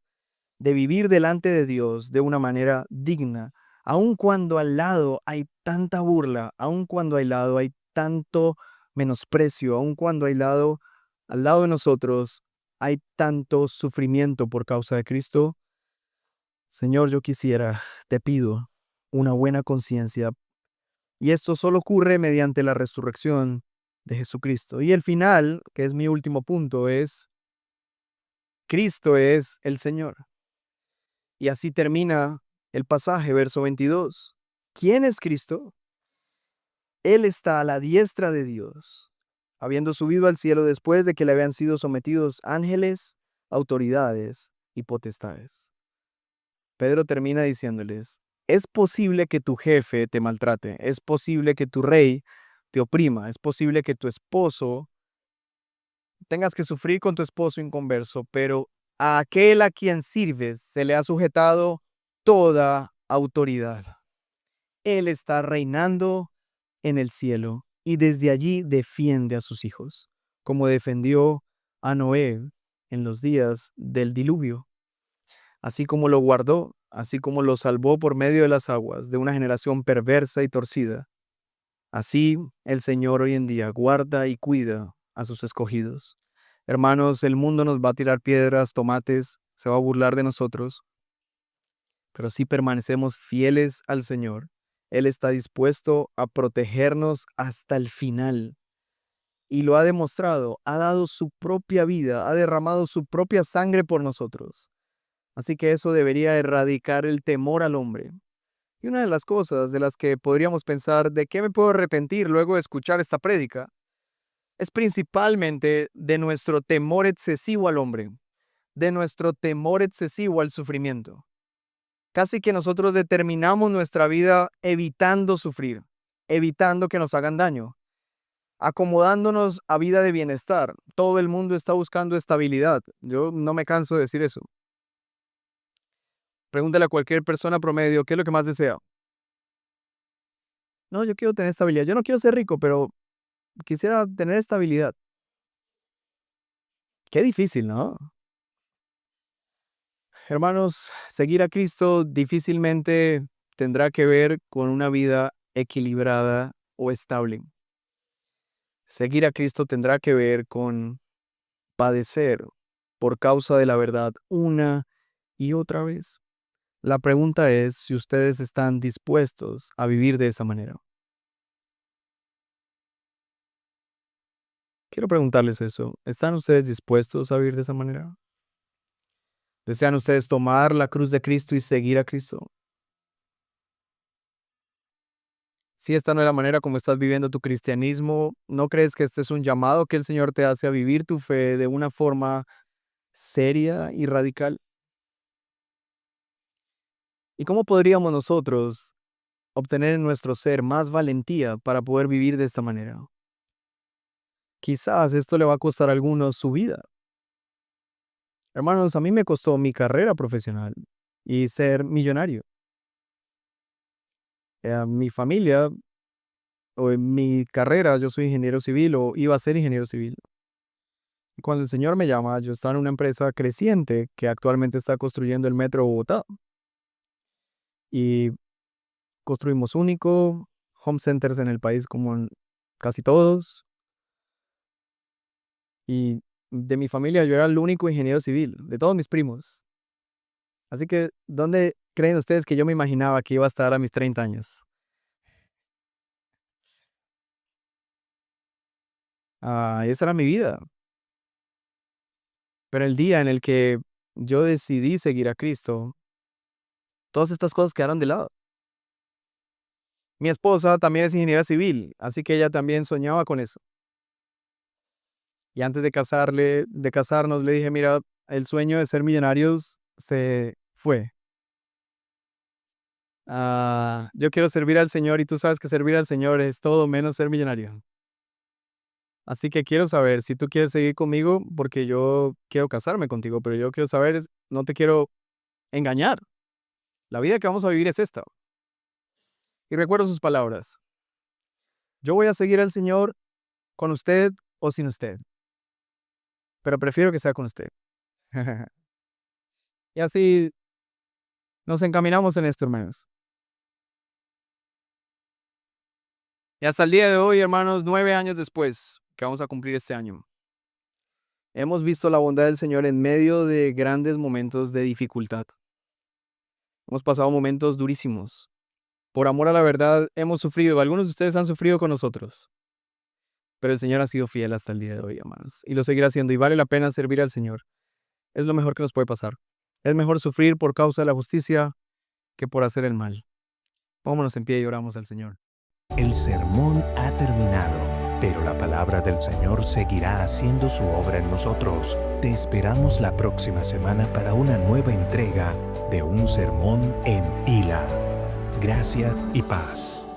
de vivir delante de Dios de una manera digna, aun cuando al lado hay tanta burla, aun cuando al lado hay tanto menosprecio, aun cuando al lado de nosotros hay tanto sufrimiento por causa de Cristo. Señor, yo quisiera, te pido una buena conciencia, y esto solo ocurre mediante la resurrección de Jesucristo. Y el final, que es mi último punto, es Cristo es el Señor. Y así termina el pasaje, verso 22. ¿Quién es Cristo? Él está a la diestra de Dios, habiendo subido al cielo después de que le habían sido sometidos ángeles, autoridades y potestades. Pedro termina diciéndoles, es posible que tu jefe te maltrate, es posible que tu rey te oprima, es posible que tu esposo tengas que sufrir con tu esposo inconverso, pero a aquel a quien sirves se le ha sujetado toda autoridad. Él está reinando en el cielo y desde allí defiende a sus hijos, como defendió a Noé en los días del diluvio. Así como lo guardó, así como lo salvó por medio de las aguas de una generación perversa y torcida, así el Señor hoy en día guarda y cuida a sus escogidos. Hermanos, el mundo nos va a tirar piedras, tomates, se va a burlar de nosotros, pero si permanecemos fieles al Señor, Él está dispuesto a protegernos hasta el final. Y lo ha demostrado, ha dado su propia vida, ha derramado su propia sangre por nosotros. Así que eso debería erradicar el temor al hombre. Y una de las cosas de las que podríamos pensar, ¿de qué me puedo arrepentir luego de escuchar esta prédica? Es principalmente de nuestro temor excesivo al hombre, de nuestro temor excesivo al sufrimiento. Casi que nosotros determinamos nuestra vida evitando sufrir, evitando que nos hagan daño, acomodándonos a vida de bienestar. Todo el mundo está buscando estabilidad. Yo no me canso de decir eso. Pregúntale a cualquier persona promedio, ¿qué es lo que más desea? No, yo quiero tener estabilidad. Yo no quiero ser rico, pero quisiera tener estabilidad. Qué difícil, ¿no? Hermanos, seguir a Cristo difícilmente tendrá que ver con una vida equilibrada o estable. Seguir a Cristo tendrá que ver con padecer por causa de la verdad una y otra vez. La pregunta es si ustedes están dispuestos a vivir de esa manera. Quiero preguntarles eso. ¿Están ustedes dispuestos a vivir de esa manera? ¿Desean ustedes tomar la cruz de Cristo y seguir a Cristo? Si esta no es la manera como estás viviendo tu cristianismo, ¿no crees que este es un llamado que el Señor te hace a vivir tu fe de una forma seria y radical? ¿Y cómo podríamos nosotros obtener en nuestro ser más valentía para poder vivir de esta manera? Quizás esto le va a costar a algunos su vida. Hermanos, a mí me costó mi carrera profesional y ser millonario. Mi familia o en mi carrera, yo soy ingeniero civil o iba a ser ingeniero civil. Y cuando el Señor me llama, yo estaba en una empresa creciente que actualmente está construyendo el metro de Bogotá. Y construimos único, home centers en el país como en casi todos. Y de mi familia yo era el único ingeniero civil, de todos mis primos. Así que, ¿dónde creen ustedes que yo me imaginaba que iba a estar a mis 30 años? Esa era mi vida. Pero el día en el que yo decidí seguir a Cristo, todas estas cosas quedaron de lado. Mi esposa también es ingeniera civil, así que ella también soñaba con eso. Y antes de casarnos, le dije, mira, el sueño de ser millonarios se fue. Yo quiero servir al Señor y tú sabes que servir al Señor es todo menos ser millonario. Así que quiero saber si tú quieres seguir conmigo porque yo quiero casarme contigo, pero yo quiero saber, no te quiero engañar. La vida que vamos a vivir es esta. Y recuerdo sus palabras. Yo voy a seguir al Señor con usted o sin usted, pero prefiero que sea con usted. Y así nos encaminamos en esto, hermanos. Y hasta el día de hoy, hermanos, 9 años después, que vamos a cumplir este año, hemos visto la bondad del Señor en medio de grandes momentos de dificultad. Hemos pasado momentos durísimos. Por amor a la verdad, hemos sufrido. Algunos de ustedes han sufrido con nosotros. Pero el Señor ha sido fiel hasta el día de hoy, hermanos. Y lo seguirá haciendo. Y vale la pena servir al Señor. Es lo mejor que nos puede pasar. Es mejor sufrir por causa de la justicia que por hacer el mal. Pónganos en pie y oramos al Señor. El sermón ha terminado, pero la palabra del Señor seguirá haciendo su obra en nosotros. Te esperamos la próxima semana para una nueva entrega de un sermón en Ila. Gracia y paz.